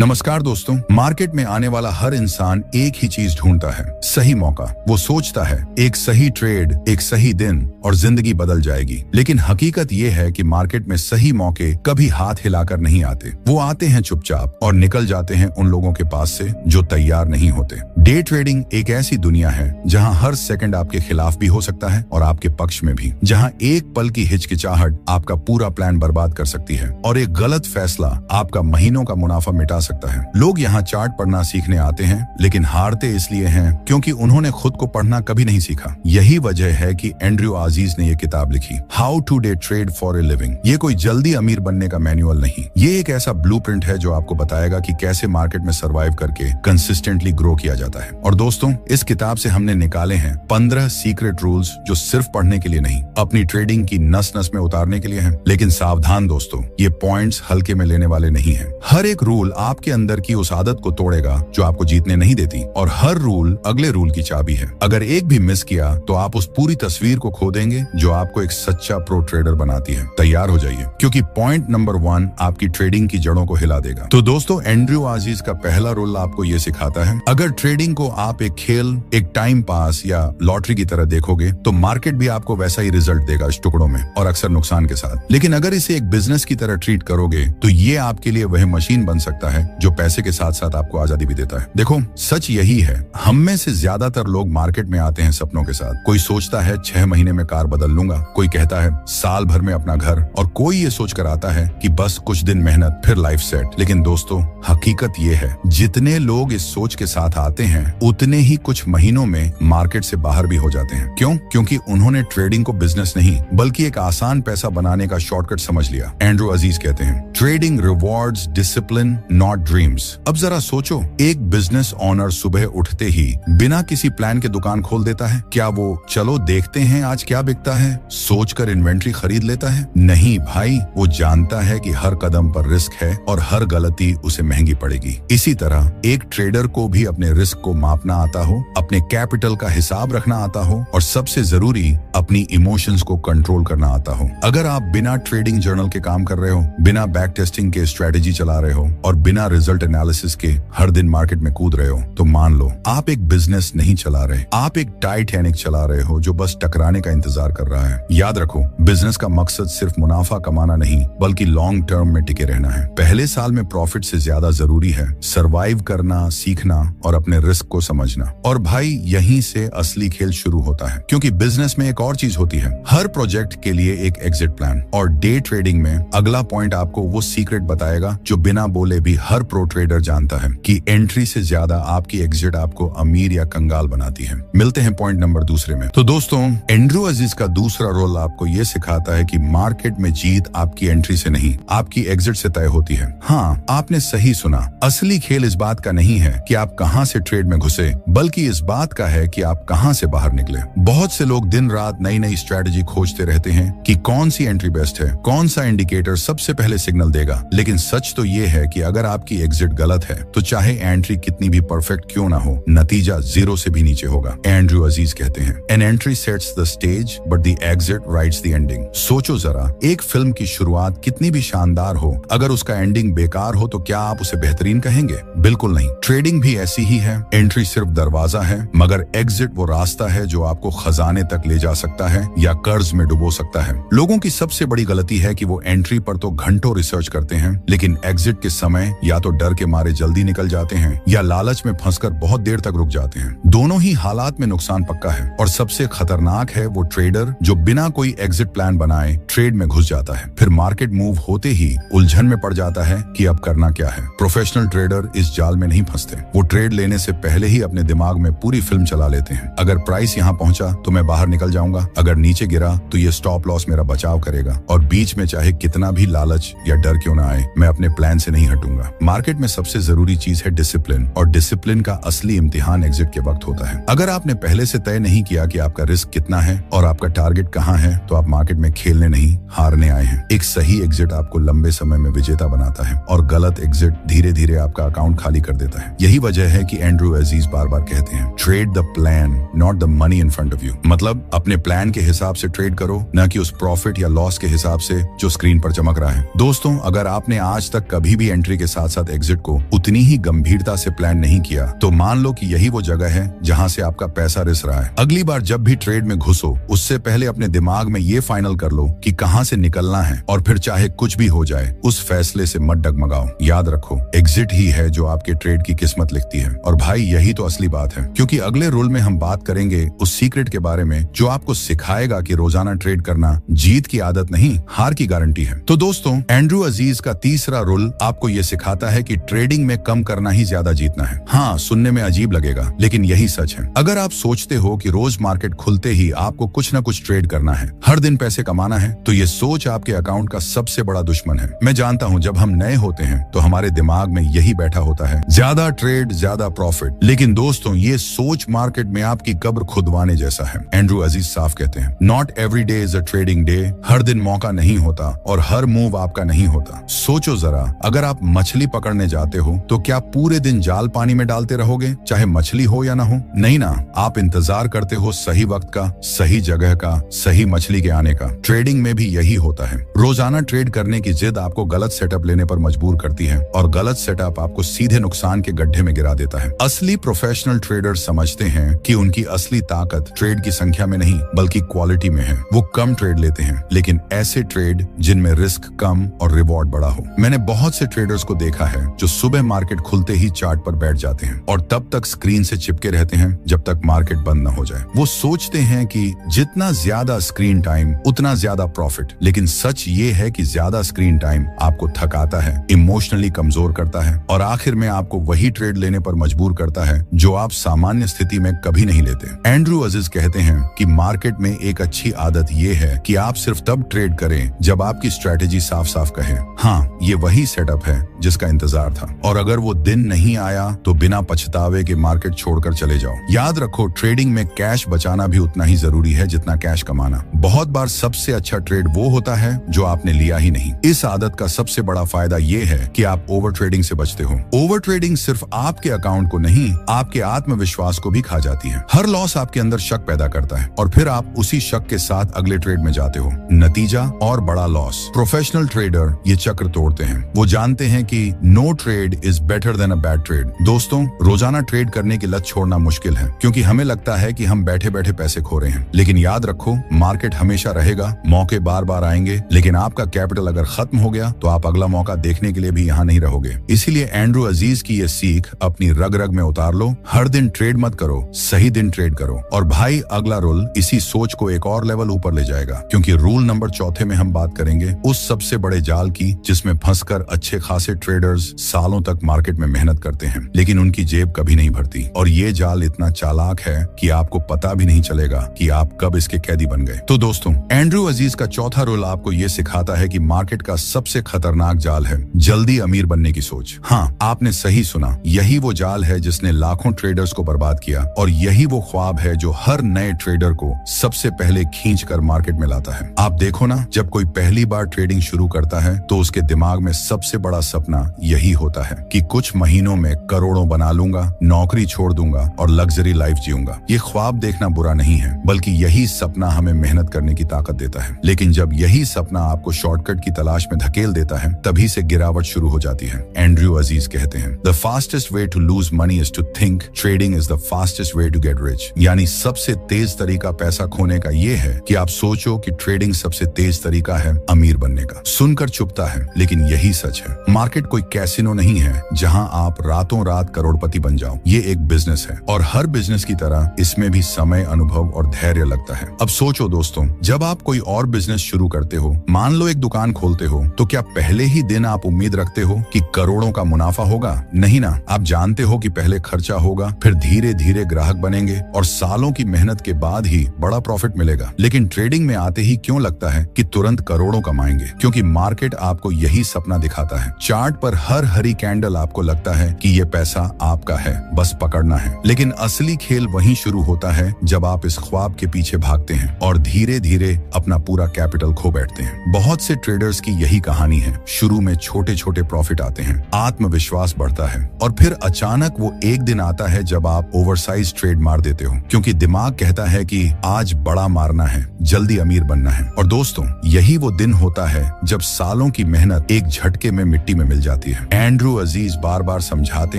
नमस्कार दोस्तों, मार्केट में आने वाला हर इंसान एक ही चीज ढूंढता है, सही मौका। वो सोचता है एक सही ट्रेड, एक सही दिन और जिंदगी बदल जाएगी। लेकिन हकीकत ये है कि मार्केट में सही मौके कभी हाथ हिलाकर नहीं आते। वो आते हैं चुपचाप और निकल जाते हैं उन लोगों के पास से जो तैयार नहीं होते। डे ट्रेडिंग एक ऐसी दुनिया है जहां हर सेकंड आपके खिलाफ भी हो सकता है और आपके पक्ष में भी, जहां एक पल की हिचकिचाहट आपका पूरा प्लान बर्बाद कर सकती है और एक गलत फैसला आपका महीनों का मुनाफा मिटा सकता है। लोग यहाँ चार्ट पढ़ना सीखने आते हैं, लेकिन हारते इसलिए हैं क्योंकि उन्होंने खुद को पढ़ना कभी नहीं सीखा। यही वजह है कि एंड्रयू अजीज ने ये किताब लिखी, how to day trade for a living. ये कोई जल्दी अमीर बनने का मैनुअल नहीं, ये एक ऐसा ब्लूप्रिंट है जो आपको बताएगा कि कैसे मार्केट में सर्वाइव करके कंसिस्टेंटली ग्रो किया जाता है। और दोस्तों, इस किताब से हमने निकाले हैं 15 सीक्रेट रूल्स जो सिर्फ पढ़ने के लिए नहीं, अपनी ट्रेडिंग की नस नस में उतारने के लिए हैं। लेकिन सावधान दोस्तों, ये पॉइंट्स हल्के में लेने वाले नहीं हैं। हर एक रूल आपके अंदर की उस आदत को तोड़ेगा जो आपको जीतने नहीं देती, और हर रूल अगले रूल की चाबी है। अगर एक भी मिस किया तो आप उस पूरी तस्वीर को खो देंगे जो आपको एक सच्चा प्रो ट्रेडर बनाती है। तैयार हो जाइए, क्योंकि पॉइंट नंबर 1 आपकी ट्रेडिंग की जड़ों को हिला देगा। तो दोस्तों, एंड्रयू अजीज का पहला रूल आपको ये सिखाता है, अगर ट्रेडिंग को आप एक खेल, एक टाइम पास या लॉटरी की तरह देखोगे तो मार्केट भी आपको वैसा ही रिजल्ट देगा इस टुकड़ों में, और अक्सर नुकसान के साथ। लेकिन अगर इसे एक बिजनेस की तरह ट्रीट करोगे तो ये आपके लिए वह मशीन बन सकता है जो पैसे के साथ साथ आपको आजादी भी देता है। देखो, सच यही है, हम में से ज्यादातर लोग मार्केट में आते हैं सपनों के साथ। कोई सोचता है 6 महीने में कार बदल लूंगा, कोई कहता है साल भर में अपना घर, और कोई ये सोचकर आता है कि बस कुछ दिन मेहनत फिर लाइफ सेट। लेकिन दोस्तों, हकीकत ये है, जितने लोग इस सोच के साथ आते हैं उतने ही कुछ महीनों में मार्केट से बाहर भी हो जाते हैं। क्यों? क्योंकि उन्होंने ट्रेडिंग को बिजनेस नहीं बल्कि एक आसान पैसा बनाने का शॉर्टकट समझ लिया। एंड्रयू अजीज कहते हैं, trading rewards discipline not dreams. अब जरा सोचो, एक बिजनेस ओनर सुबह उठते ही बिना किसी प्लान के दुकान खोल देता है? क्या वो चलो देखते हैं आज क्या बिकता है सोचकर इन्वेंट्री खरीद लेता है? नहीं भाई, वो जानता है कि हर कदम पर रिस्क है और हर गलती उसे महंगी पड़ेगी। इसी तरह एक ट्रेडर को भी अपने रिस्क को मापना आता हो, अपने कैपिटल का हिसाब रखना आता हो, और सबसे जरूरी अपनी इमोशंस को कंट्रोल करना आता हो। अगर आप बिना ट्रेडिंग जर्नल के काम कर रहे हो, बिना बैक टेस्टिंग के स्ट्रेटेजी चला रहे हो और बिना रिजल्ट एनालिसिस के हर दिन मार्केट में कूद रहे हो, तो मान लो आप एक बिजनेस नहीं चला रहे, आप एक टाइटैनिक चला रहे हो जो बस टकराने का इंतजार कर रहा है। याद रखो, बिजनेस का मकसद सिर्फ मुनाफा कमाना नहीं बल्कि लॉन्ग टर्म में टिके रहना है। पहले साल में प्रॉफिट से ज्यादा जरूरी है सर्वाइव करना, सीखना और अपने रिस्क को समझना। और भाई, यहीं से असली खेल शुरू होता है, क्योंकि बिजनेस में एक और चीज होती है, हर प्रोजेक्ट के लिए एक एग्जिट प्लान। और डे ट्रेडिंग में अगला पॉइंट आपको वो सीक्रेट बताएगा जो बिना बोले भी हर प्रो ट्रेडर जानता है, कि एंट्री से ज्यादा आपकी एग्जिट आपको अमीर या कंगाल बनाती है। मिलते हैं पॉइंट नंबर 2 में। तो दोस्तों, एंड्रयू अजीज का दूसरा रोल आपको ये सिखाता है कि मार्केट में जीत आपकी एंट्री से नहीं, आपकी एग्जिट से तय होती है। हाँ, आपने सही सुना, असली खेल इस बात का नहीं है कि आप कहां से ट्रेड में घुसे, बल्कि इस बात का है कि आप कहां से बाहर निकले। बहुत से लोग दिन रात नई नई स्ट्रेटेजी खोजते रहते हैं कि कौन सी एंट्री बेस्ट है, कौन सा इंडिकेटर सबसे पहले सिग्नल देगा। लेकिन सच तो ये है कि अगर आपकी एग्जिट गलत है तो चाहे एंट्री कितनी भी परफेक्ट क्यों ना हो, नतीजा 0 से भी नीचे होगा। एंड्रयू अजीज कहते हैं, an entry sets the stage but the exit rights the ending. सोचो जरा, एक फिल्म की शुरुआत कितनी भी शानदार हो, अगर उसका एंडिंग बेकार हो तो क्या आप उसे बेहतरीन कहेंगे? बिल्कुल नहीं। ट्रेडिंग भी ऐसी ही है, एंट्री सिर्फ दरवाजा है, मगर एग्जिट वो रास्ता है जो आपको खजाने तक ले जा सकता है या कर्ज में डुबो सकता है। लोगों की सबसे बड़ी गलती है कि वो एंट्री पर तो घंटों रिसर्च करते हैं, लेकिन एग्जिट के समय या तो डर के मारे जल्दी निकल जाते हैं या लालच में फंसकर बहुत देर तक रुक जाते हैं। दोनों ही हालात में नुकसान पक्का है, और सबसे खतरनाक है वो ट्रेडर जो बिना कोई एग्जिट प्लान बनाए ट्रेड में घुस जाता है, फिर मार्केट मूव होते ही उलझन में पड़ जाता है कि अब करना क्या है। प्रोफेशनल ट्रेडर इस जाल में नहीं फंसते, वो ट्रेड लेने से पहले ही अपने दिमाग में पूरी फिल्म चला लेते हैं। अगर प्राइस यहाँ पहुंचा तो मैं बाहर निकल जाऊंगा, अगर नीचे गिरा तो ये स्टॉप लॉस मेरा बचाव करेगा, और बीच में चाहे कितना भी लालच या डर क्यों ना आए, मैं अपने प्लान से नहीं हटूंगा। मार्केट में सबसे जरूरी चीज है डिसिप्लिन, और डिसिप्लिन का असली इम्तिहान एग्जिट के वक्त होता है। अगर आपने पहले से तय नहीं किया कि आपका रिस्क कितना है और आपका टारगेट कहाँ है, तो आप मार्केट में खेलने नहीं, हारने आए हैं। एक सही एग्जिट आपको लंबे समय में विजेता बनाता है, और गलत एग्जिट धीरे धीरे आपका अकाउंट खाली कर देता है। यही वजह है कि एंड्रयू अजीज बार बार कहते हैं, trade the plan not the money in front of you. मतलब अपने प्लान के हिसाब से ट्रेड करो, न कि उस प्रॉफिट या लॉस के हिसाब से जो स्क्रीन पर चमक रहा है। दोस्तों, दोस्तों, अगर आपने आज तक कभी भी एंट्री के साथ साथ एग्जिट को उतनी ही गंभीरता से प्लान नहीं किया, तो मान लो कि यही वो जगह है जहां से आपका पैसा रिस रहा है। अगली बार जब भी ट्रेड में घुसो, उससे पहले अपने दिमाग में ये फाइनल कर लो कि कहां से निकलना है, और फिर चाहे कुछ भी हो जाए उस फैसले से मत डगमगाओ। याद रखो, एग्जिट ही है जो आपके ट्रेड की किस्मत लिखती है। और भाई, यही तो असली बात है, क्योंकि अगले रूल में हम बात करेंगे उस सीक्रेट के बारे में जो आपको सिखाएगा कि रोजाना ट्रेड करना जीत की आदत नहीं, हार की गारंटी है। तो दोस्तों, एंड्रयू अजीज का तीसरा रूल आपको ये सिखाता है कि ट्रेडिंग में कम करना ही ज्यादा जीतना है। हाँ, सुनने में अजीब लगेगा, लेकिन यही सच है। अगर आप सोचते हो कि रोज मार्केट खुलते ही आपको कुछ न कुछ ट्रेड करना है, हर दिन पैसे कमाना है, तो ये सोच आपके अकाउंट का सबसे बड़ा दुश्मन है। मैं जानता हूँ, जब हम नए होते हैं तो हमारे दिमाग में यही बैठा होता है, ज्यादा ट्रेड ज्यादा प्रॉफिट। लेकिन दोस्तों, ये सोच मार्केट में आपकी कब्र खुदवाने जैसा है। एंड्रयू अजीज साफ कहते हैं, not every day is a trading day. हर दिन मौका नहीं होता और हर मूव आपका नहीं होता। सोचो जरा, अगर आप मछली पकड़ने जाते हो तो क्या पूरे दिन जाल पानी में डालते रहोगे, चाहे मछली हो या ना हो? नहीं ना, आप इंतजार करते हो सही वक्त का, सही जगह का, सही मछली के आने का। ट्रेडिंग में भी यही होता है। रोजाना ट्रेड करने की जिद आपको गलत सेटअप लेने पर मजबूर करती है, और गलत सेटअप आपको सीधे नुकसान के गड्ढे में गिरा देता है। असली प्रोफेशनल ट्रेडर समझते हैं कि उनकी असली ताकत ट्रेड की संख्या में नहीं, बल्कि क्वालिटी में है। वो कम ट्रेड लेते हैं, लेकिन ऐसे ट्रेड जिनमें रिस्क कम और रिवॉर्ड बड़ा हो। मैंने बहुत से ट्रेडर्स को देखा है जो सुबह मार्केट खुलते ही चार्ट पर बैठ जाते हैं और तब तक स्क्रीन से चिपके रहते हैं जब तक मार्केट बंद न हो जाए। वो सोचते हैं कि जितना ज्यादा स्क्रीन टाइम उतना ज्यादा प्रॉफिट, लेकिन सच ये है कि ज्यादा स्क्रीन टाइम आपको थकाता है, इमोशनली कमजोर करता है, और आखिर में आपको वही ट्रेड लेने पर मजबूर करता है जो आप सामान्य स्थिति में कभी नहीं लेते। एंड्रयू अजीज कहते हैं कि मार्केट में एक अच्छी आदत ये है कि आप सिर्फ तब ट्रेड करें जब आपकी स्ट्रेटेजी साफ साफ कहे, हाँ, ये वही सेटअप है जिसका इंतजार था, और अगर वो दिन नहीं आया तो बिना पछतावे के मार्केट छोड़कर चले जाओ। याद रखो, ट्रेडिंग में कैश बचाना भी उतना ही जरूरी है जितना कैश कमाना। बहुत बार सबसे अच्छा ट्रेड वो होता है जो आपने लिया ही नहीं। इस आदत का सबसे बड़ा फायदा ये है कि आप ओवर ट्रेडिंग से बचते हो। ओवर ट्रेडिंग सिर्फ आपके अकाउंट को नहीं, आपके आत्मविश्वास को भी खा जाती है। हर लॉस आपके अंदर शक पैदा करता है, और फिर आप उसी शक के साथ अगले ट्रेड में जाते हो। नतीजा और बड़ा लॉस। प्रोफेशनल ट्रेडर ये चक्र तोड़ते हैं। वो जानते हैं कि no trade is better than a bad trade. दोस्तों, रोजाना ट्रेड करने की लत छोड़ना मुश्किल है, क्योंकि हमें लगता है कि हम बैठे बैठे पैसे खो रहे हैं। लेकिन याद रखो, मार्केट हमेशा रहेगा, मौके बार बार आएंगे, लेकिन आपका कैपिटल अगर खत्म हो गया तो आप अगला मौका देखने के लिए भी यहाँ नहीं रहोगे। इसीलिए एंड्रयू अजीज की ये सीख अपनी रग रग में उतार लो। हर दिन ट्रेड मत करो, सही दिन ट्रेड करो। और भाई, अगला रूल इसी सोच को एक और लेवल ऊपर ले जाएगा, क्योंकि रूल नंबर 4 में हम बात करेंगे उस सबसे बड़े जाल की जिसमें फंसकर अच्छे खासे ट्रेडर्स सालों तक मार्केट में मेहनत करते हैं, लेकिन उनकी जेब कभी नहीं भरती। और ये जाल इतना चालाक है कि आपको पता भी नहीं चलेगा कि आप कब इसके कैदी बन गए। तो दोस्तों, एंड्रयू अजीज का चौथा रूल आपको ये सिखाता है कि मार्केट का सबसे खतरनाक जाल है जल्दी अमीर बनने की सोच। हाँ, आपने सही सुना, यही वो जाल है जिसने लाखों ट्रेडर्स को बर्बाद किया, और यही वो ख्वाब है जो हर नए ट्रेडर को सबसे पहले खींच कर मार्केट में लाता है। आप देखो ना, जब कोई पहली बार ट्रेडिंग शुरू करता है तो उसके दिमाग में सबसे बड़ा सपना यही होता है कि कुछ महीनों में करोड़ों बना लूंगा, नौकरी छोड़ दूंगा और लग्जरी लाइफ जीऊंगा। ये ख्वाब देखना बुरा नहीं है, बल्कि यही सपना हमें मेहनत करने की ताकत देता है। लेकिन जब यही सपना आपको शॉर्टकट की तलाश में धकेल देता है, तभी से गिरावट शुरू हो जाती है। एंड्रयू अजीज कहते हैं, the fastest way to lose money is to think trading is the fastest way to get rich. यानी सबसे तेज तरीका पैसा खोने का ये है कि आप सोचो कि ट्रेडिंग सबसे तेज तरीका है अमीर बनने का। सुनकर चुभता है, लेकिन यही सच है। मार्केट कोई कैसीनो नहीं है जहां आप रातों रात करोड़पति बन जाओ। ये एक बिजनेस है, और हर बिजनेस की तरह इसमें भी समय, अनुभव और धैर्य लगता है। अब सोचो दोस्तों, जब आप कोई और बिजनेस शुरू करते हो, मान लो एक दुकान खोलते हो, तो क्या पहले ही दिन आप उम्मीद रखते हो कि करोड़ों का मुनाफा होगा? नहीं ना। आप जानते हो कि पहले खर्चा होगा, फिर धीरे धीरे ग्राहक बनेंगे, और सालों की मेहनत के बाद ही बड़ा प्रॉफिट मिलेगा। लेकिन ट्रेडिंग में आते ही क्यों लगता है कि तुरंत करोड़ों कमाएंगे? क्योंकि मार्केट आपको यही सपना दिखाता है। चार्ट पर हर हरी कैंडल आपको लगता है कि ये पैसा आपका है, बस पकड़ना है। लेकिन असली खेल वहीं शुरू होता है जब आप इस ख्वाब के पीछे भागते हैं और धीरे धीरे अपना पूरा कैपिटल खो बैठते हैं। बहुत से ट्रेडर्स की यही कहानी है। शुरू में छोटे छोटे प्रॉफिट आते हैं, आत्मविश्वास बढ़ता है, और फिर अचानक वो एक दिन आता है जब आप ओवरसाइज ट्रेड मार देते हो, क्योंकि दिमाग कहता है कि आज बड़ा मारना है, जल्दी अमीर बनना है। और दोस्तों, यही वो दिन होता है जब सालों सालों की मेहनत एक झटके में मिट्टी में मिल जाती है। एंड्रू अजीज बार बार समझाते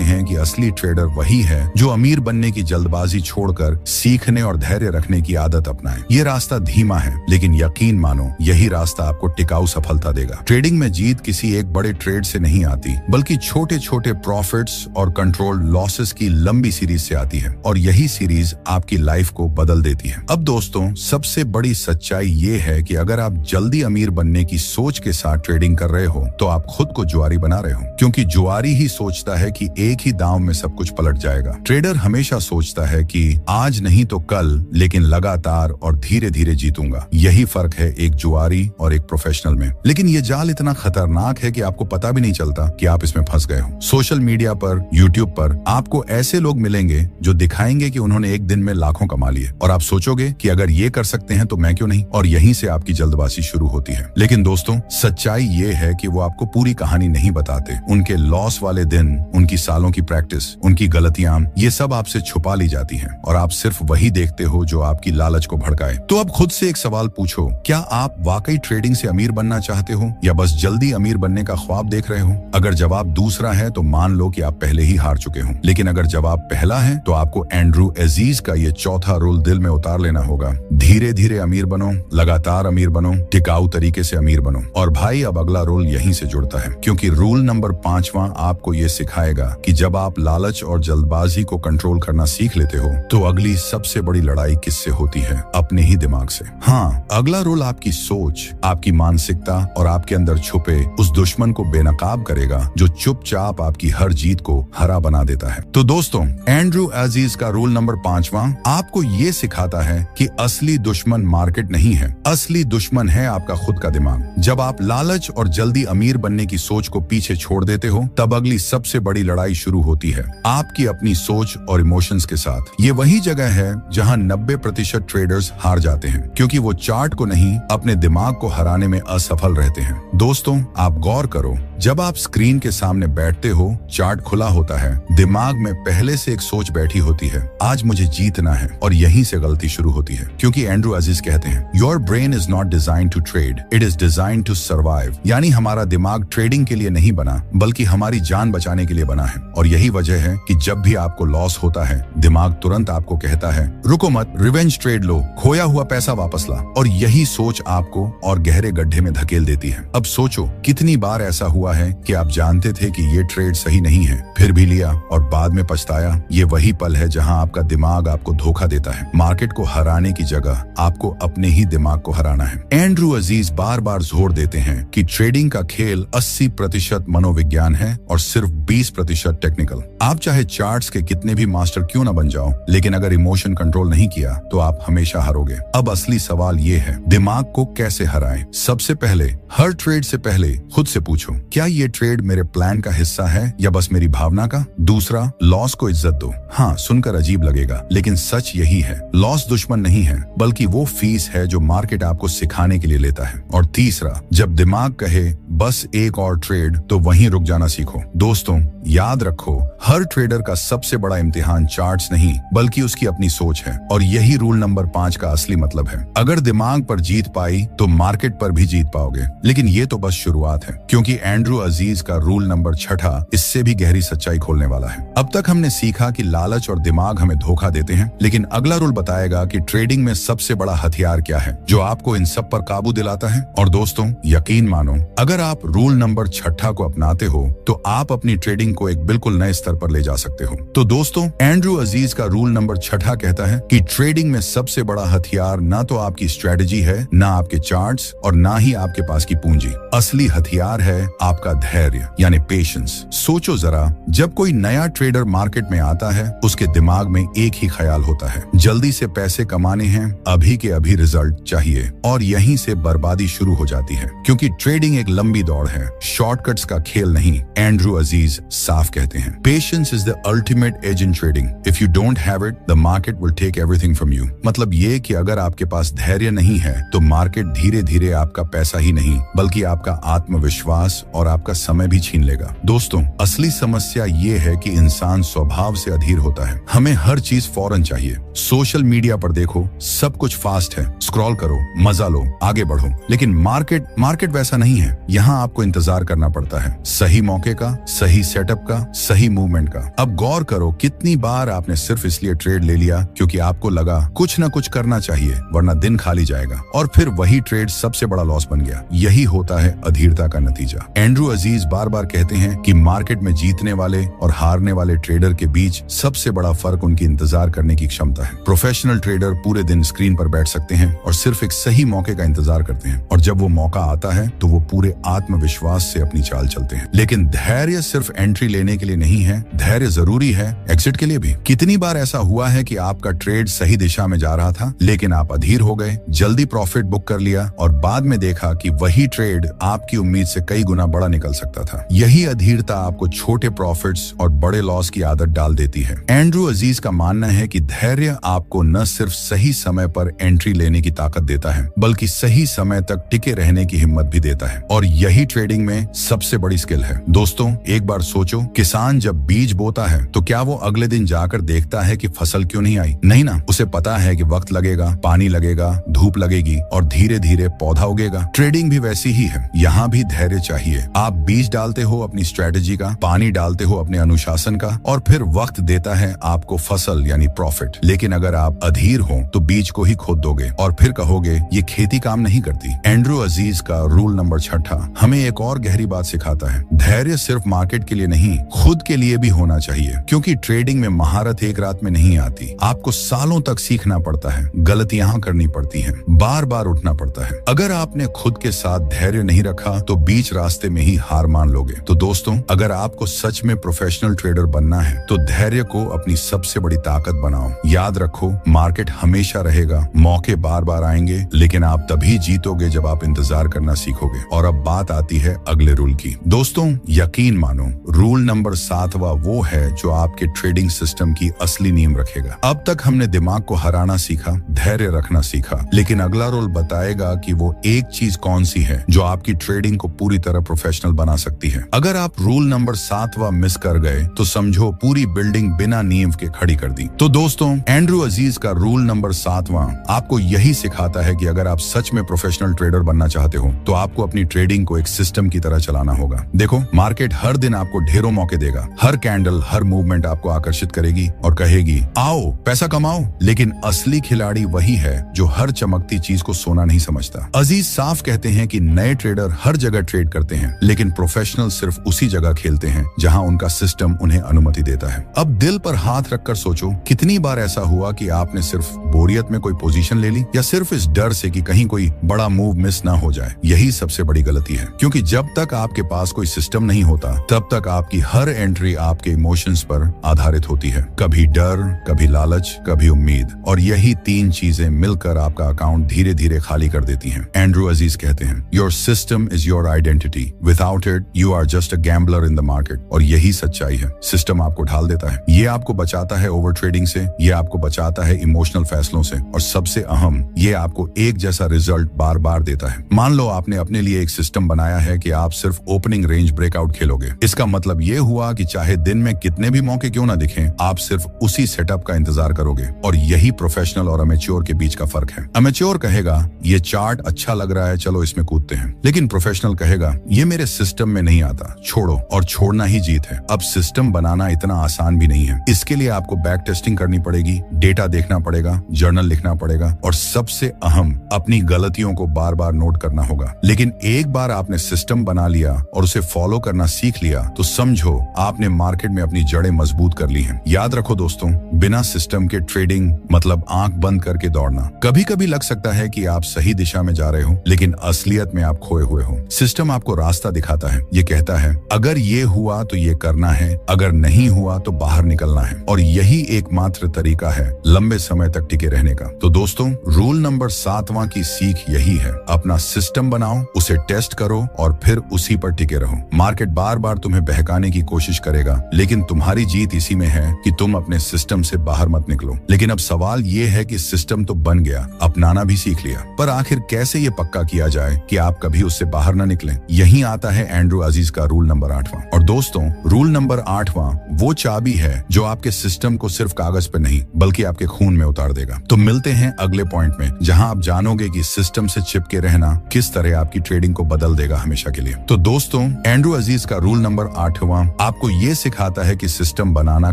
हैं कि असली ट्रेडर वही है जो अमीर बनने की जल्दबाजी छोड़कर सीखने और धैर्य रखने की आदत अपनाए। ये रास्ता धीमा है, लेकिन यकीन मानो यही रास्ता आपको टिकाऊ सफलता देगा। ट्रेडिंग में जीत किसी एक बड़े ट्रेड से नहीं आती, बल्कि छोटे छोटे प्रॉफिट्स और कंट्रोल्ड लॉसेस की लंबी सीरीज से आती है, और यही सीरीज आपकी लाइफ को बदल देती है। अब दोस्तों, सबसे बड़ी सच्चाई ये है कि अगर आप जल्दी अमीर बनने की सोच के साथ ट्रेडिंग कर रहे हो तो आप खुद को जुआरी बना रहे हो, क्योंकि जुआरी ही सोचता है कि एक ही दांव में सब कुछ पलट जाएगा। ट्रेडर हमेशा सोचता है कि आज नहीं तो कल, लेकिन लगातार और धीरे धीरे जीतूंगा। यही फर्क है एक जुआरी और एक प्रोफेशनल में। लेकिन ये जाल इतना खतरनाक है कि आपको पता भी नहीं चलता कि आप इसमें फंस गए हो। सोशल मीडिया पर, यूट्यूब पर आपको ऐसे लोग मिलेंगे जो दिखाएंगे कि उन्होंने एक दिन में लाखों कमा लिए, और आप सोचोगे कि अगर ये कर सकते हैं तो मैं क्यों नहीं, और यहीं से आपकी जल्दबाजी शुरू होती है। लेकिन दोस्तों, सच्चाई ये है कि वो आपको पूरी कहानी नहीं बताते। उनके लॉस वाले दिन, उनकी सालों की प्रैक्टिस, उनकी गलतियां, ये सब आपसे छुपा ली जाती हैं, और आप सिर्फ वही देखते हो जो आपकी लालच को भड़काए। तो अब खुद से एक सवाल पूछो, क्या आप वाकई ट्रेडिंग से अमीर बनना चाहते हो, या बस जल्दी अमीर बनने का ख्वाब देख रहे हो? अगर जवाब दूसरा है तो मान लो कि आप पहले ही हार चुके हो। लेकिन अगर जवाब पहला है तो आपको एंड्रू अजीज का ये चौथा रूल दिल में उतार लेना होगा। धीरे धीरे अमीर बनो, लगातार अमीर बनो, टिकाऊ तरीके से अमीर बनो। और भाई, अब अगला रूल यहीं से जुड़ता है, क्योंकि रूल नंबर 5वां आपको ये सिखाएगा कि जब आप लालच और जल्दबाजी को कंट्रोल करना सीख लेते हो तो अगली सबसे बड़ी लड़ाई किससे होती है? अपने ही दिमाग से। हाँ, अगला रूल आपकी सोच, आपकी मानसिकता और आपके अंदर छुपे उस दुश्मन को बेनकाब करेगा जो चुपचाप आपकी हर जीत को हरा बना देता है। तो दोस्तों, एंड्रू अजीज का रूल नंबर 5वां आपको ये सिखाता है कि असली दुश्मन मार्केट नहीं है, असली दुश्मन है आपका खुद का दिमाग। जब आप लालच और जल्दी अमीर बनने की सोच को पीछे छोड़ देते हो, तब अगली सबसे बड़ी लड़ाई शुरू होती है आपकी अपनी सोच और इमोशंस के साथ। ये वही जगह है जहां 90% ट्रेडर्स हार जाते हैं, क्योंकि वो चार्ट को नहीं, अपने दिमाग को हराने में असफल रहते हैं। दोस्तों, आप गौर करो, जब आप स्क्रीन के सामने बैठते हो, चार्ट खुला होता है, दिमाग में पहले से एक सोच बैठी होती है, आज मुझे जीतना है, और यहीं से गलती शुरू होती है। क्योंकि एंड्रू अजीज कहते हैं, your brain is not design to trade, it is design to survive. यानी हमारा दिमाग ट्रेडिंग के लिए नहीं बना, बल्कि हमारी जान बचाने के लिए बना है। और यही वजह है कि जब भी आपको लॉस होता है, दिमाग तुरंत आपको कहता है, रुको मत, रिवेंज ट्रेड लो, खोया हुआ पैसा वापस ला। और यही सोच आपको और गहरे गड्ढे में धकेल देती है। अब सोचो, कितनी बार ऐसा हुआ है कि आप जानते थे कि ये ट्रेड सही नहीं है, फिर भी लिया और बाद में पछताया। ये वही पल है जहां आपका दिमाग आपको धोखा देता है। मार्केट को हराने की जगह आपको अपने ही दिमाग को हराना है। एंड्रू अजीज बार बार जोर देते हैं कि ट्रेडिंग का खेल 80% मनोविज्ञान है और सिर्फ 20% टेक्निकल। आप चाहे चार्ट्स के कितने भी मास्टर क्यों ना बन जाओ, लेकिन अगर इमोशन कंट्रोल नहीं किया तो आप हमेशा हारोगे। अब असली सवाल ये है, दिमाग को कैसे हराएं? सबसे पहले, हर ट्रेड से पहले खुद से पूछो, क्या ये ट्रेड मेरे प्लान का हिस्सा है या बस मेरी भावना का? दूसरा, लॉस को इज्जत दो। हाँ, सुनकर अजीब लगेगा, लेकिन सच यही है, लॉस दुश्मन नहीं है, बल्कि वो फीस है जो मार्केट आपको सिखाने के लिए लेता है। और तीसरा, जब दिमाग कहे बस एक और ट्रेड, तो वहीं रुक जाना सीखो। दोस्तों, याद रखो, हर ट्रेडर का सबसे बड़ा इम्तिहान चार्ट्स नहीं, बल्कि उसकी अपनी सोच है। और यही रूल नंबर 5 का असली मतलब है। अगर दिमाग पर जीत पाई तो मार्केट पर भी जीत पाओगे। लेकिन ये तो बस शुरुआत है, क्योंकि एंड्रू अजीज का रूल नंबर 6 इससे भी गहरी सच्चाई खोलने वाला है। अब तक हमने सीखा कि लालच और दिमाग हमें धोखा देते हैं, लेकिन अगला रूल बताएगा कि ट्रेडिंग में सबसे बड़ा हथियार क्या है जो आपको इन सब पर काबू दिलाता है। और दोस्तों, यकीन मानो, अगर आप रूल नंबर 6 को अपनाते हो तो आप अपनी ट्रेडिंग को एक बिल्कुल नए स्तर पर ले जा सकते हो। तो दोस्तों, एंड्रू अजीज का रूल नंबर 6 कहता है कि ट्रेडिंग में सबसे बड़ा हथियार ना तो आपकी स्ट्रेटजी है, ना आपके चार्ट्स, और ना ही आपके पास की पूंजी। असली हथियार है आपका धैर्य, यानी पेशेंस। सोचो जरा, जब कोई नया ट्रेडर मार्केट में आता है, उसके दिमाग में एक ही ख्याल होता है, जल्दी से पैसे कमाने हैं, अभी के अभी रिजल्ट चाहिए। और यहीं से बर्बादी शुरू हो जाती है, क्योंकि ट्रेडिंग एक लंबी दौड़ है, शॉर्टकट्स का खेल नहीं। एंड्रू अजीज साफ कहते हैं, patience is the ultimate edge in trading. If you don't have it, the market will take everything from you. मतलब ये कि अगर आपके पास धैर्य नहीं है तो मार्केट धीरे धीरे आपका पैसा ही नहीं, बल्कि आपका आत्मविश्वास और आपका समय भी छीन लेगा। दोस्तों, असली समस्या ये है कि इंसान स्वभाव से अधीर होता है। हमें हर चीज फौरन चाहिए। सोशल मीडिया पर देखो, सब कुछ फास्ट है, स्क्रॉल करो, मजा लो, आगे बढ़ो। लेकिन मार्केट वैसा नहीं है। यहाँ आपको इंतजार करना पड़ता है, सही मौके का, सही सेटअप का, सही मूवमेंट का। अब गौर करो, कितनी बार आपने सिर्फ इसलिए ट्रेड ले लिया क्योंकि आपको लगा कुछ न कुछ करना चाहिए वरना दिन खाली जाएगा, और फिर वही ट्रेड सबसे बड़ा लॉस बन गया। यही होता है अधीरता का नतीजा। एंड्रू अजीज बार बार कहते हैं कि मार्केट में जीतने वाले और हारने वाले ट्रेडर के बीच सबसे बड़ा फर्क उनकी इंतजार करने की क्षमता है। प्रोफेशनल ट्रेडर पूरे दिन स्क्रीन पर बैठ सकते हैं और सिर्फ एक सही मौके का इंतजार करते हैं, और जब वो मौका आता है तो वो पूरे आत्मविश्वास से अपनी चाल चलते हैं। लेकिन धैर्य सिर्फ एंट्री लेने के लिए नहीं है, धैर्य जरूरी है एग्जिट के लिए भी। कितनी बार ऐसा हुआ है कि आपका ट्रेड सही दिशा में जा रहा था, लेकिन आप अधीर हो गए, जल्दी प्रॉफिट बुक कर लिया और बाद में देखा कि वही ट्रेड आपकी उम्मीद से कई गुना बड़ा निकल सकता था। यही अधीरता आपको छोटे प्रॉफिट्स और बड़े लॉस की आदत डाल देती है। एंड्रू अजीज का मानना है कि धैर्य आपको न सिर्फ सही समय पर एंट्री लेने की ताकत देता है, बल्कि सही समय तक टिके रहने की हिम्मत भी देता है, और यही ट्रेडिंग में सबसे बड़ी स्किल है। दोस्तों, एक बार सोचो, किसान जब बीज बोता है तो क्या वो अगले दिन जाकर देखता है कि फसल क्यों नहीं आई? नहीं ना। उसे पता है कि वक्त लगेगा, पानी लगेगा, धूप लगेगी और धीरे धीरे पौधा उगेगा। ट्रेडिंग भी वैसी ही है। यहाँ भी धैर्य चाहिए। आप बीज डालते हो अपनी स्ट्रेटेजी का, पानी डालते हो अपने अनुशासन का, और फिर वक्त देता है आपको फसल यानी प्रॉफिट। लेकिन अगर आप अधीर हो तो बीज को ही खोद दोगे और फिर कहोगे ये खेती काम नहीं करती। एंड्रू अजीज का रूल नंबर 6 हमें एक और गहरी बात सिखाता है। धैर्य सिर्फ मार्केट के लिए नहीं, खुद के लिए भी होना चाहिए, क्योंकि ट्रेडिंग में महारत एक रात में नहीं आती। आपको सालों तक सीखना पड़ता है, गलतियां करनी पड़ती हैं, बार बार उठना पड़ता है। अगर आपने खुद के साथ धैर्य नहीं रखा तो बीच रास्ते में ही हार मान लोगे। तो दोस्तों, अगर आपको सच में प्रोफेशनल ट्रेडर बनना है तो धैर्य को अपनी सबसे बड़ी ताकत बनाओ। याद रखो, मार्केट हमेशा रहेगा, मौके बार बार आएंगे, लेकिन आप तभी जीतोगे जब आप इंतजार करना सीखोगे। और अब बात आती है अगले रूल की। दोस्तों, यकीन मानो, रूल नंबर 7 वो है जो आपके ट्रेडिंग सिस्टम की असली नींव रखेगा। अब तक हमने दिमाग को हराना सीखा, धैर्य रखना सीखा, लेकिन अगला रूल बताएगा कि वो एक चीज कौन सी है जो आपकी ट्रेडिंग को पूरी तरह प्रोफेशनल बना सकती है। अगर आप रूल नंबर 7 मिस कर गए तो समझो पूरी बिल्डिंग बिना नींव के खड़ी कर दी। तो दोस्तों, एंड्रू अजीज का रूल नंबर 7 आपको यही सिखाता है कि अगर आप सच में प्रोफेशनल ट्रेडर बनना चाहते हो तो आपको अपनी ट्रेडिंग को एक सिस्टम की तरह चलाना होगा। देखो, मार्केट हर दिन आपको ढेरों मौके देगा, हर कैंडल, हर मूवमेंट आपको आकर्षित करेगी और कहेगी आओ पैसा कमाओ। लेकिन असली खिलाड़ी वही है जो हर चमकती चीज को सोना नहीं समझता। अजीज साफ कहते हैं कि नए ट्रेडर हर जगह ट्रेड करते हैं, लेकिन प्रोफेशनल सिर्फ उसी जगह खेलते हैं जहां उनका सिस्टम उन्हें अनुमति देता है। अब दिल पर हाथ रखकर सोचो, कितनी बार ऐसा हुआ कि आपने सिर्फ बोरियत में कोई पोजीशन ले ली, या सिर्फ इस डर से कि कहीं कोई बड़ा मूव मिस ना हो जाए। यही सबसे बड़ी गलती है, क्योंकि जब तक आपके पास कोई सिस्टम नहीं होता तब तक आपकी हर एंट्री आपके इमोशंस पर आधारित होती है। कभी डर, कभी लालच, कभी उम्मीद, और यही 3 चीजें मिलकर आपका अकाउंट धीरे धीरे खाली कर देती हैं। एंड्रू अजीज कहते हैं, your system is your identity, without it you are just a gambler in the market. और यही सच्चाई है। सिस्टम आपको ढाल देता है। ये आपको बचाता है ओवर ट्रेडिंग से, ये आपको बचाता है इमोशनल फैसलों से, और सबसे अहम, ये आपको एक जैसा रिजल्ट बार बार देता है। मान लो आपने अपने लिए एक सिस्टम बनाया है कि आप सिर्फ ओपनिंग रेंज ब्रेकआउट खेलोगे। इसका मतलब ये हुआ कि चाहे दिन में कितने भी मौके क्यों ना दिखें, आप सिर्फ उसी सेटअप का इंतजार करोगे। और यही प्रोफेशनल और अमेच्योर के बीच का फर्क है। अमेच्योर कहेगा ये चार्ट अच्छा लग रहा है, चलो इसमें कूदते हैं, लेकिन प्रोफेशनल कहेगा ये मेरे सिस्टम में नहीं आता, छोड़ो। और छोड़ना ही जीत है। अब सिस्टम बनाना इतना आसान भी नहीं है। इसके लिए आपको बैक टेस्टिंग करनी पड़ेगी, डेटा देखना पड़ेगा, जर्नल लिखना पड़ेगा, और सबसे अहम, अपनी गलतियों को बार बार नोट करना होगा। लेकिन एक बार आपने सिस्टम बना लिया और उसे फॉलो करना सीख लिया तो समझो आपने मार्केट में अपनी जड़ें मजबूत कर ली हैं। याद रखो दोस्तों, बिना सिस्टम के ट्रेडिंग मतलब आंख बंद करके दौड़ना। कभी कभी लग सकता है कि आप सही दिशा में जा रहे हो, लेकिन असलियत में आप खोए हुए हो। सिस्टम आपको रास्ता दिखाता है। ये कहता है अगर ये हुआ तो ये करना है, अगर नहीं हुआ तो बाहर निकलना है, और यही एकमात्र तरीका है लंबे समय तक टिके रहने का। तो दोस्तों, रूल नंबर 7 की सीख यही है, अपना सिस्टम बनाओ, उसे टेस्ट करो और फिर उसी पर टिके रहो। मार्केट बार बार तुम्हें बहकाने की कोशिश करेगा, लेकिन तुम्हारी जीत इसी में है कि तुम अपने सिस्टम से बाहर मत निकलो। लेकिन अब सवाल ये है कि सिस्टम तो बन गया, अपनाना भी सीख लिया, पर आखिर कैसे ये पक्का किया जाए कि आप कभी उससे बाहर न निकलें? यहीं आता है एंड्रू अजीज का रूल नंबर 8वां। और दोस्तों, रूल नंबर 8वां वो चाबी है जो आपके सिस्टम को सिर्फ कागज पे नहीं बल्कि आपके खून में उतार देगा। तो मिलते हैं अगले पॉइंट में, जहां आप जानोगे कि सिस्टम से चिपके रहना किस तरह आपकी ट्रेडिंग को बदल देगा हमेशा के लिए। तो दोस्तों, एंड्रू अजीज का रूल नंबर 8वां आपको ये सिखाता है कि सिस्टम बनाना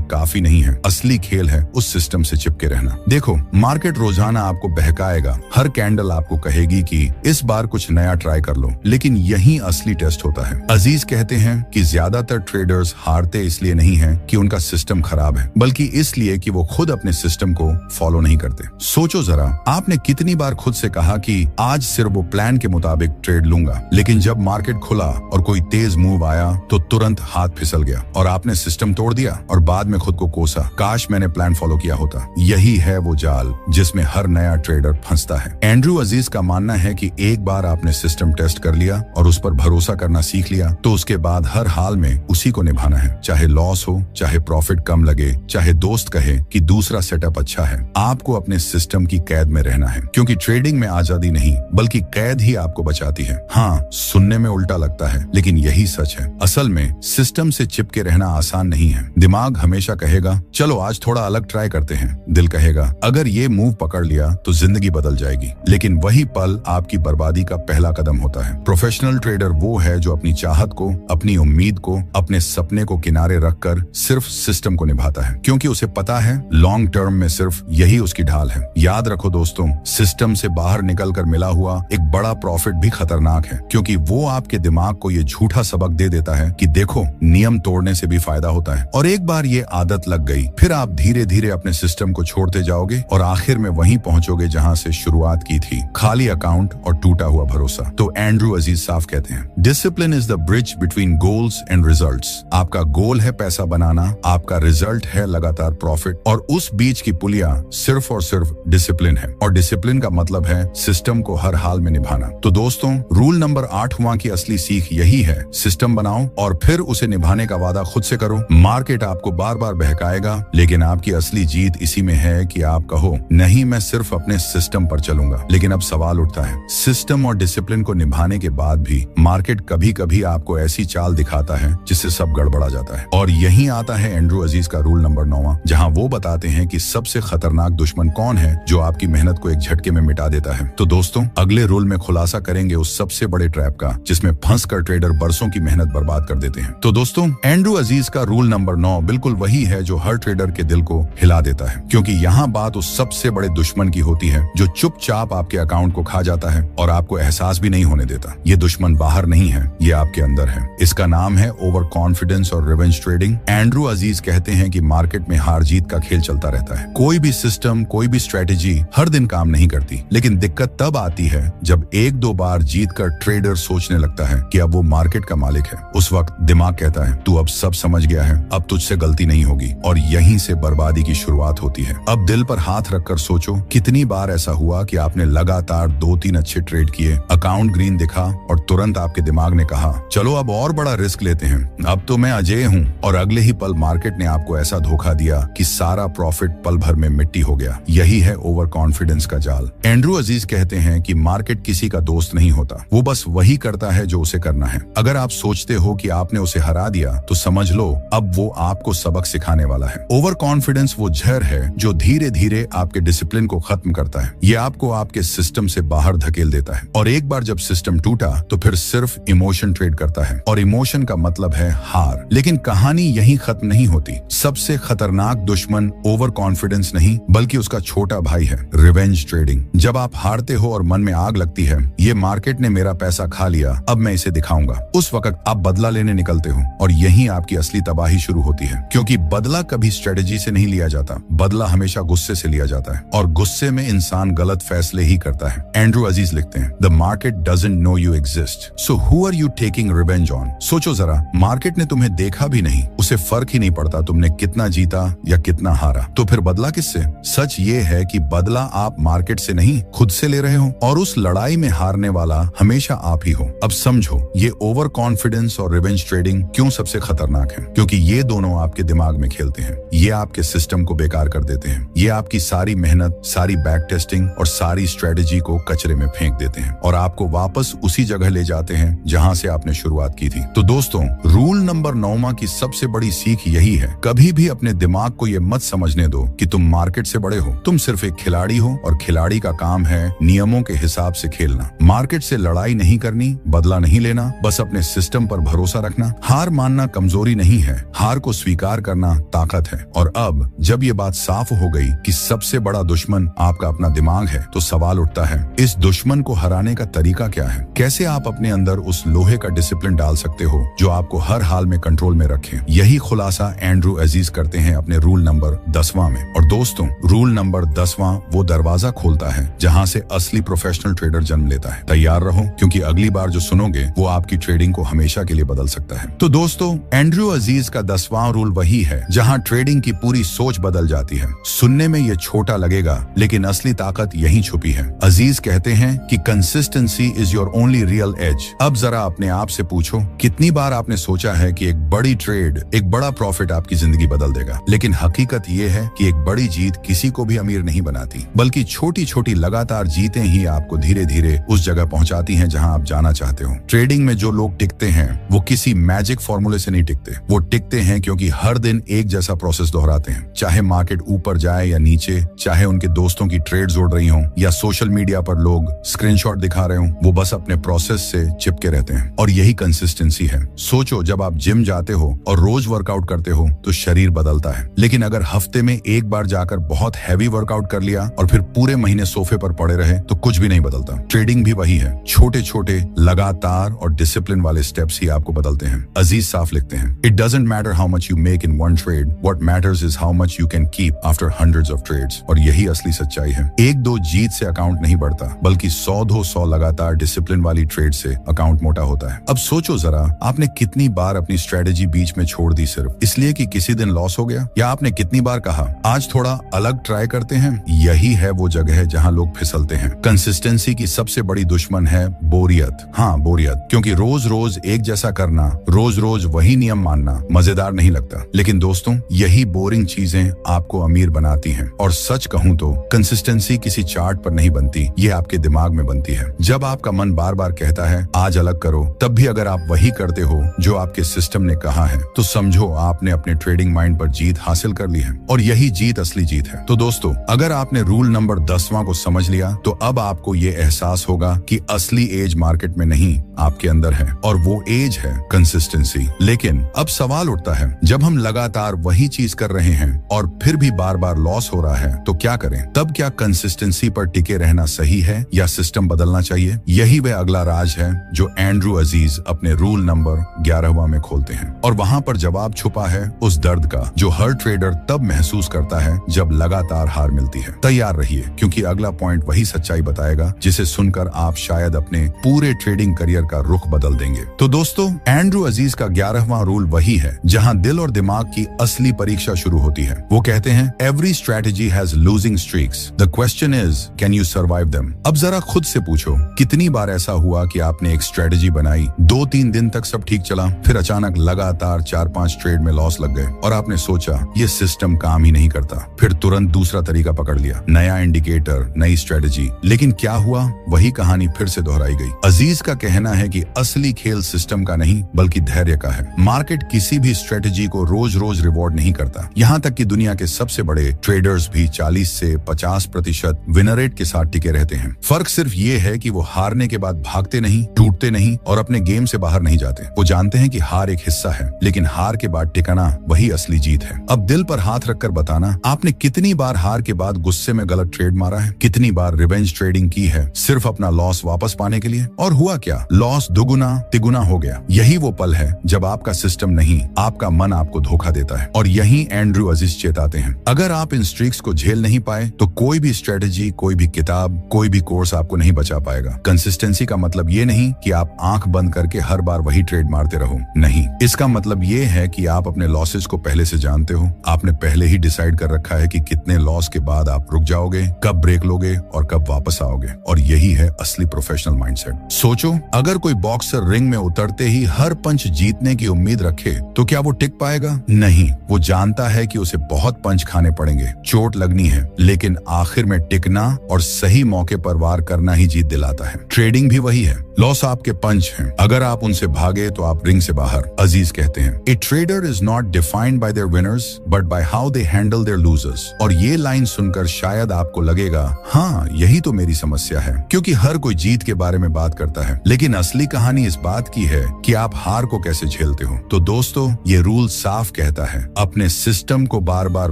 काफी नहीं है, असली खेल है उस सिस्टम से चिपके रहना। देखो, मार्केट रोजाना आपको बहकाएगा, हर कैंडल आपको कहेगी कि इस बार कुछ नया ट्राई कर लो, लेकिन यही असली टेस्ट होता है। अजीज कहते हैं कि ज्यादातर ट्रेडर्स हारते इसलिए नहीं हैं कि उनका सिस्टम खराब है, बल्कि इसलिए कि वो खुद अपने सिस्टम को फॉलो नहीं करते। सोचो जरा, आपने कितनी बार खुद से कहा कि आज सिर्फ वो प्लान के मुताबिक ट्रेड लूंगा, लेकिन जब मार्केट खुला और कोई तेज मूव आया तो तुरंत हाथ फिसल गया और आपने सिस्टम तोड़ दिया और बाद में खुद को कोसा, काश मैंने प्लान फॉलो किया होता। यही है वो जाल जिसमें हर नया ट्रेडर फंसता है। एंड्रू अजीज का मानना है कि एक बार आपने सिस्टम टेस्ट कर लिया और उस पर भरोसा करना सीख लिया तो उसके बाद हर हाल में उसी को निभाना है, चाहे लॉस हो, चाहे प्रॉफिट कम लगे, चाहे दोस्त कहे कि दूसरा सेटअप अच्छा है। आपको अपने सिस्टम की कैद में रहना है, क्योंकि ट्रेडिंग में आजादी नहीं बल्कि कैद ही आपको बचाती है। हाँ, सुनने में उल्टा लगता है, लेकिन यही सच है। असल में सिस्टम से चिपके रहना आसान नहीं है। दिमाग हमेशा कहेगा चलो आज थोड़ा अलग ट्राई करते हैं, दिल कहेगा अगर ये मूव पकड़ लिया तो जिंदगी बदल जाएगी, लेकिन वही पल आपकी बर्बादी का पहला कदम होता है। प्रोफेशनल ट्रेडर वो है जो अपनी चाहत को, अपनी उम्मीद को, अपने सपने को किनारे रखकर सिर्फ सिस्टम को निभाता है, क्योंकि उसे पता है लॉन्ग टर्म में सिर्फ यही उसकी ढाल है। याद रखो दोस्तों, सिस्टम से बाहर निकलकर मिला हुआ एक बड़ा प्रॉफिट भी खतरनाक है, क्योंकि वो आपके दिमाग को ये झूठा सबक दे देता है कि देखो, नियम तोड़ने से भी फायदा होता है। और एक बार ये आदत लग गई, फिर आप धीरे धीरे अपने सिस्टम को छोड़ते जाओगे और आखिर में वहीं पहुंचोगे जहां से शुरुआत की थी, खाली अकाउंट और टूटा हुआ भरोसा। तो एंड्रू अजीज साफ कहते हैं, discipline is the bridge between goals and results. आपका गोल है पैसा बनाना, आपका रिजल्ट है लगातार प्रॉफिट, और उस बीच की पुलिया सिर्फ और सिर्फ डिसिप्लिन है। और डिसिप्लिन का मतलब है सिस्टम को हर हाल में निभाना। तो दोस्तों, रूल नंबर 8वां की असली सीख यही है, सिस्टम बनाओ और फिर उसे निभाने का वादा खुद से करो। मार्केट आपको बार बार बहकाएगा, लेकिन आपकी असली जीत इसी में है कि आप कहो नहीं, मैं सिर्फ अपने सिस्टम पर चलूंगा। लेकिन अब सवाल उठता है, सिस्टम और डिसिप्लिन को निभाने के बाद भी मार्केट कभी कभी आपको ऐसी चाल दिखाता है जिससे सब गड़बड़ा जाता है। और यही आता है एंड्रू अजीज का रूल नंबर 9वां, जहां वो बताते हैं कि सबसे खतरनाक दुश्मन कौन है जो आपकी मेहनत को एक झटके में मिटा देता है। तो दोस्तों, अगले रूल में खुलासा करेंगे उस सबसे बड़े ट्रैप का जिसमें फंसकर ट्रेडर बरसों की मेहनत बर्बाद कर देते हैं। तो दोस्तों, एंड्रू अजीज का रूल नंबर 9 बिल्कुल वही है जो हर ट्रेडर के दिल को हिला देता है, क्योंकि यहाँ बात उस सबसे बड़े दुश्मन की होती है जो चुपचाप आपके अकाउंट को खा जाता है और आपको एहसास भी नहीं होने देता। ये दुश्मन बाहर नहीं है, ये आपके अंदर है। इसका नाम है ओवर कॉन्फिडेंस और रिवेंज ट्रेडिंग। एंड्रू अजीज कहते हैं कि मार्केट में हार जीत का खेल चलता रहता है। कोई भी सिस्टम, कोई भी स्ट्रेटेजी हर दिन काम नहीं करती, लेकिन दिक्कत तब आती है जब एक दो बार जीत कर ट्रेडर सोचने लगता है कि अब वो मार्केट का मालिक है। उस वक्त दिमाग कहता है तू अब सब समझ गया है, अब तुझसे गलती नहीं होगी, और यहीं से बर्बादी की शुरुआत होती है। अब दिल पर हाथ रखकर सोचो, कितनी बार ऐसा हुआ कि आपने लगातार 2-3 अच्छे ट्रेड किए, अकाउंट ग्रीन दिखा और तुरंत आपके दिमाग ने कहा चलो अब और बड़ा रिस्क लेते हैं, अब तो मैं अजय हूँ, और अगले ही पल मार्केट ने आपको ऐसा धोखा दिया कि सारा प्रॉफिट पल भर में मिट्टी हो गया। यही है ओवर कॉन्फिडेंस का जाल। एंड्रू अजीज कहते हैं कि मार्केट किसी का दोस्त नहीं होता, वो बस वही करता है जो उसे करना है। अगर आप सोचते हो कि आपने उसे हरा दिया तो समझ लो अब वो आपको सबक सिखाने वाला है। ओवर कॉन्फिडेंस वो जहर है जो धीरे धीरे आपके डिसिप्लिन को खत्म करता है। ये आपको आपके सिस्टम से बाहर धकेल देता है, और एक बार जब सिस्टम टूटा तो फिर सिर्फ इमोशन ट्रेड करता है, और इमोशन का मतलब है हार। लेकिन कहानी यहीं खत्म नहीं होती। सबसे खतरनाक दुश्मन ओवर कॉन्फिडेंस नहीं बल्कि उसका छोटा भाई है, रिवेंज ट्रेडिंग। जब आप हारते हो और मन में आग लगती है, ये मार्केट ने मेरा पैसा खा लिया, अब मैं इसे दिखाऊंगा, उस वक्त आप बदला लेने निकलते हो, और यही आपकी असली तबाही शुरू होती है। क्योंकि बदला कभी स्ट्रेटेजी से नहीं लिया जाता, बदला हमेशा गुस्से से लिया जाता है, और गुस्से में इंसान गलत फैसले ही करता है। एंड्रू अजीज लिखते हैं, the market doesn't know you exist, so who are you taking revenge on. सोचो जरा, मार्केट ने तुम्हें देखा भी नहीं, उसे फर्क ही नहीं पड़ता तुमने कितना जीता या कितना हारा, तो फिर बदला किससे? सच ये है कि बदला आप मार्केट से नहीं खुद से ले रहे हो, और उस लड़ाई में हारने वाला हमेशा आप ही हो। अब समझो, ये ओवर कॉन्फिडेंस और रिवेंज ट्रेडिंग क्यों सबसे खतरनाक है, क्योंकि ये दोनों आपके दिमाग में खेलते हैं। ये आपके सिस्टम को बेकार कर देते हैं, ये आपकी सारी मेहनत, सारी बैक टेस्टिंग और सारी स्ट्रेटेजी को कचरे में फेंक देते हैं, और आपको वापस उसी जगह ले जाते हैं जहां से आपने शुरुआत की थी। तो दोस्तों, रूल नंबर 9वां की सबसे बड़ी सीख यही है, कभी भी अपने दिमाग को ये मत समझने दो कि तुम मार्केट से बड़े हो। तुम सिर्फ एक खिलाड़ी हो और खिलाड़ी का काम है नियमों के हिसाब से खेलना। मार्केट से लड़ाई नहीं करनी, बदला नहीं लेना, बस अपने सिस्टम पर भरोसा रखना। हार मानना कमजोरी नहीं है, हार को स्वीकार करना ताकत है। और अब जब ये बात साफ हो गई कि सबसे बड़ा दुश्मन आपका अपना दिमाग है, तो सवाल उठता है, इस दुश्मन को हराने का तरीका क्या है? कैसे आप अपने अंदर उस लोहे का डिसिप्लिन डाल सकते हो जो आपको हर हाल में कंट्रोल में रखे? यही खुलासा एंड्रू अजीज करते हैं अपने रूल नंबर 10वां में। और दोस्तों, रूल नंबर 10वां वो दरवाजा खोलता है जहां से असली प्रोफेशनल ट्रेडर जन्म लेता है। तैयार रहो, क्योंकि अगली बार जो सुनोगे वो आपकी ट्रेडिंग को हमेशा के लिए बदल सकता है। तो दोस्तों, एंड्रू अजीज का 10वां रूल वही है जहां ट्रेडिंग की पूरी सोच बदल जाती है। सुनने में ये छोटा लगेगा, लेकिन असली ताकत यहीं छुपी है। अजीज कहते हैं कि consistency is your only real edge. अब जरा अपने आप से पूछो, कितनी बार आपने सोचा है कि एक बड़ी ट्रेड, एक बड़ा प्रॉफिट आपकी जिंदगी बदल देगा? लेकिन हकीकत ये है कि एक बड़ी जीत किसी को भी अमीर नहीं बनाती, बल्कि छोटी छोटी लगातार जीतें ही आपको धीरे धीरे उस जगह पहुंचाती हैं जहां आप जाना चाहते हो। ट्रेडिंग में जो लोग टिकते हैं वो किसी मैजिक फॉर्मूले से नहीं टिकते। वो टिकते हैं क्योंकि हर दिन एक जैसा प्रोसेस दोहराते हैं। चाहे मार्केट ऊपर जाए या नीचे, चाहे उनके दोस्तों की ट्रेड्स उड़ रही हों या सोशल मीडिया पर लोग स्क्रीनशॉट दिखा रहे हों, वो बस अपने प्रोसेस से चिपके रहते हैं। और यही कंसिस्टेंसी है। सोचो, जब आप जिम जाते हो और रोज वर्कआउट करते हो तो शरीर बदलता है, लेकिन अगर हफ्ते में एक बार जाकर बहुत हैवी वर्कआउट कर लिया और फिर पूरे महीने सोफे पर पड़े रहे तो कुछ भी नहीं बदलता। ट्रेडिंग भी वही है, छोटे छोटे लगातार और डिसिप्लिन वाले स्टेप्स ही आपको बदलते हैं। अजीज साफ लिखते हैं, it doesn't matter how much you make in one trade, what matters is how much you can keep after hundreds of trades. और यही असली सच्चाई है। एक दो जीत से अकाउंट नहीं बढ़ता, बल्कि 100 लगातार डिसिप्लिन वाली ट्रेड से अकाउंट मोटा होता है। अब सोचो जरा, आपने कितनी बार अपनी स्ट्रेटेजी बीच में छोड़ दी सिर्फ इसलिए कि किसी दिन लॉस हो गया? या आपने कितनी बार कहा, आज थोड़ा अलग ट्राई करते हैं? यही है वो जगह जहां लोग फिसलते हैं। कंसिस्टेंसी की सबसे बड़ी दुश्मन है बोरियत। हाँ, बोरियत, क्योंकि रोज रोज एक जैसा करना, रोज रोज वही नियम मानना मजेदार नहीं लगता। लेकिन दोस्तों, यही बोरिंग चीजें आपको अमीर बनाती हैं। और सच कहूं तो कंसिस्टेंसी किसी चार्ट पर नहीं बनती, ये आपके दिमाग में बनती है। जब आपका मन बार बार कहता है आज अलग करो, तब भी अगर आप वही करते हो जो आपके सिस्टम ने कहा है, तो समझो आपने अपने ट्रेडिंग माइंड पर जीत हासिल कर ली है। और यही जीत असली जीत है। तो दोस्तों, अगर आपने रूल नंबर 10वां को समझ लिया, तो अब आपको ये एहसास होगा कि असली एज मार्केट में नहीं, आपके अंदर है। और वो एज है कंसिस्टेंसी। लेकिन अब सवाल उठता है, जब हम लगातार वही चीज कर रहे हैं और फिर भी बार बार लॉस हो रहा है, तो क्या करें? तब क्या कंसिस्टेंसी पर टिके रहना सही है या सिस्टम बदलना चाहिए? यही वह अगला राज है जो एंड्रू अजीज अपने रूल नंबर 11वां में खोलते हैं। और वहां पर जवाब छुपा है उस दर्द का जो हर ट्रेडर तब महसूस करता है जब लगातार हार मिलती है। तैयार रहिए, क्योंकि अगला पॉइंट वही सच्चाई बताएगा जिसे सुनकर आप शायद अपने पूरे ट्रेडिंग करियर का रुख बदल देंगे। तो दोस्तों, एंड्रू अजीज का 11वां रूल वही है जहां दिल और दिमाग की असली परीक्षा शुरू होती है। वो कहते हैं, every strategy has losing streaks, the question is can you survive them. अब जरा खुद से पूछो, कितनी बार ऐसा हुआ कि आपने एक स्ट्रेटेजी बनाई, 2-3 दिन तक सब ठीक चला, फिर अचानक लगातार 4-5 ट्रेड में लॉस लग गए और आपने सोचा ये सिस्टम काम ही नहीं करता। फिर तुरंत दूसरा तरीका पकड़ लिया, नया इंडिकेटर, नई स्ट्रेटेजी। लेकिन क्या हुआ? वही कहानी फिर से दोहराई गई। अजीज का कहना है कि असली खेल सिस्टम का नहीं, बल्कि धैर्य का है। मार्केट किसी भी स्ट्रेटेजी को रोज रोज रिवॉर्ड नहीं करता। यहाँ तक कि दुनिया के सबसे बड़े ट्रेडर्स भी 40 से 50% विनर रेट के साथ टिके रहते हैं। फर्क सिर्फ ये है कि वो हारने के बाद भागते नहीं, टूटते नहीं और अपने गेम से बाहर नहीं जाते। वो जानते हैं कि हार एक हिस्सा है, लेकिन हार के बाद टिकाना वही असली जीत है। अब दिल पर हाथ रखकर बताना, आपने कितनी बार हार के बाद गुस्से में गलत ट्रेड मारा है? कितनी बार रिवेंज ट्रेडिंग की है सिर्फ अपना लॉस वापस पाने के लिए? और हुआ क्या? लॉस दुगुना तिगुना हो गया। यही वो पल है जब आपका सिस्टम नहीं, आपका मन आपको धोखा देता है। और यही एंड्रू अजीज चेताते हैं, अगर आप इन स्ट्रीक्स को झेल नहीं पाए तो कोई भी स्ट्रेटेजी, कोई भी किताब, कोई भी कोर्स आपको नहीं बचा पाएगा। कंसिस्टेंसी का मतलब ये नहीं कि आप आंख बंद करके हर बार वही ट्रेड मारते रहो, नहीं। इसका मतलब ये है कि आप अपने लॉसेस को पहले से जानते हो। आपने पहले ही डिसाइड कर रखा है कि कितने लॉस के बाद आप रुक जाओगे, कब ब्रेक लोगे और कब वापस आओगे। और यही है असली प्रोफेशनल माइंडसेट। सोचो, अगर कोई बॉक्सर रिंग में उतरते ही हर पंच जीतने की उम्मीद रखे तो क्या वो टिक पाएगा? नहीं। वो जानता है कि उसे बहुत पंच खाने पड़ेंगे, चोट लगनी है, लेकिन आखिर में टिकना और सही मौके पर वार करना ही जीत दिलाता है। ट्रेडिंग भी वही है। लॉस आपके पंच हैं। अगर आप उनसे भागे तो आप रिंग से बाहर। अजीज कहते हैं, ए trader is not defined by there winners but by how they handle their losers. और ये लाइन सुनकर शायद आपको लगेगा, हाँ यही तो मेरी समस्या है, क्योंकि हर कोई जीत के बारे में बात करता है, लेकिन असली कहानी इस बात की है कि आप हार को कैसे झेलते हो। तो दोस्तों, ये रूल साफ कहता है, अपने सिस्टम को बार बार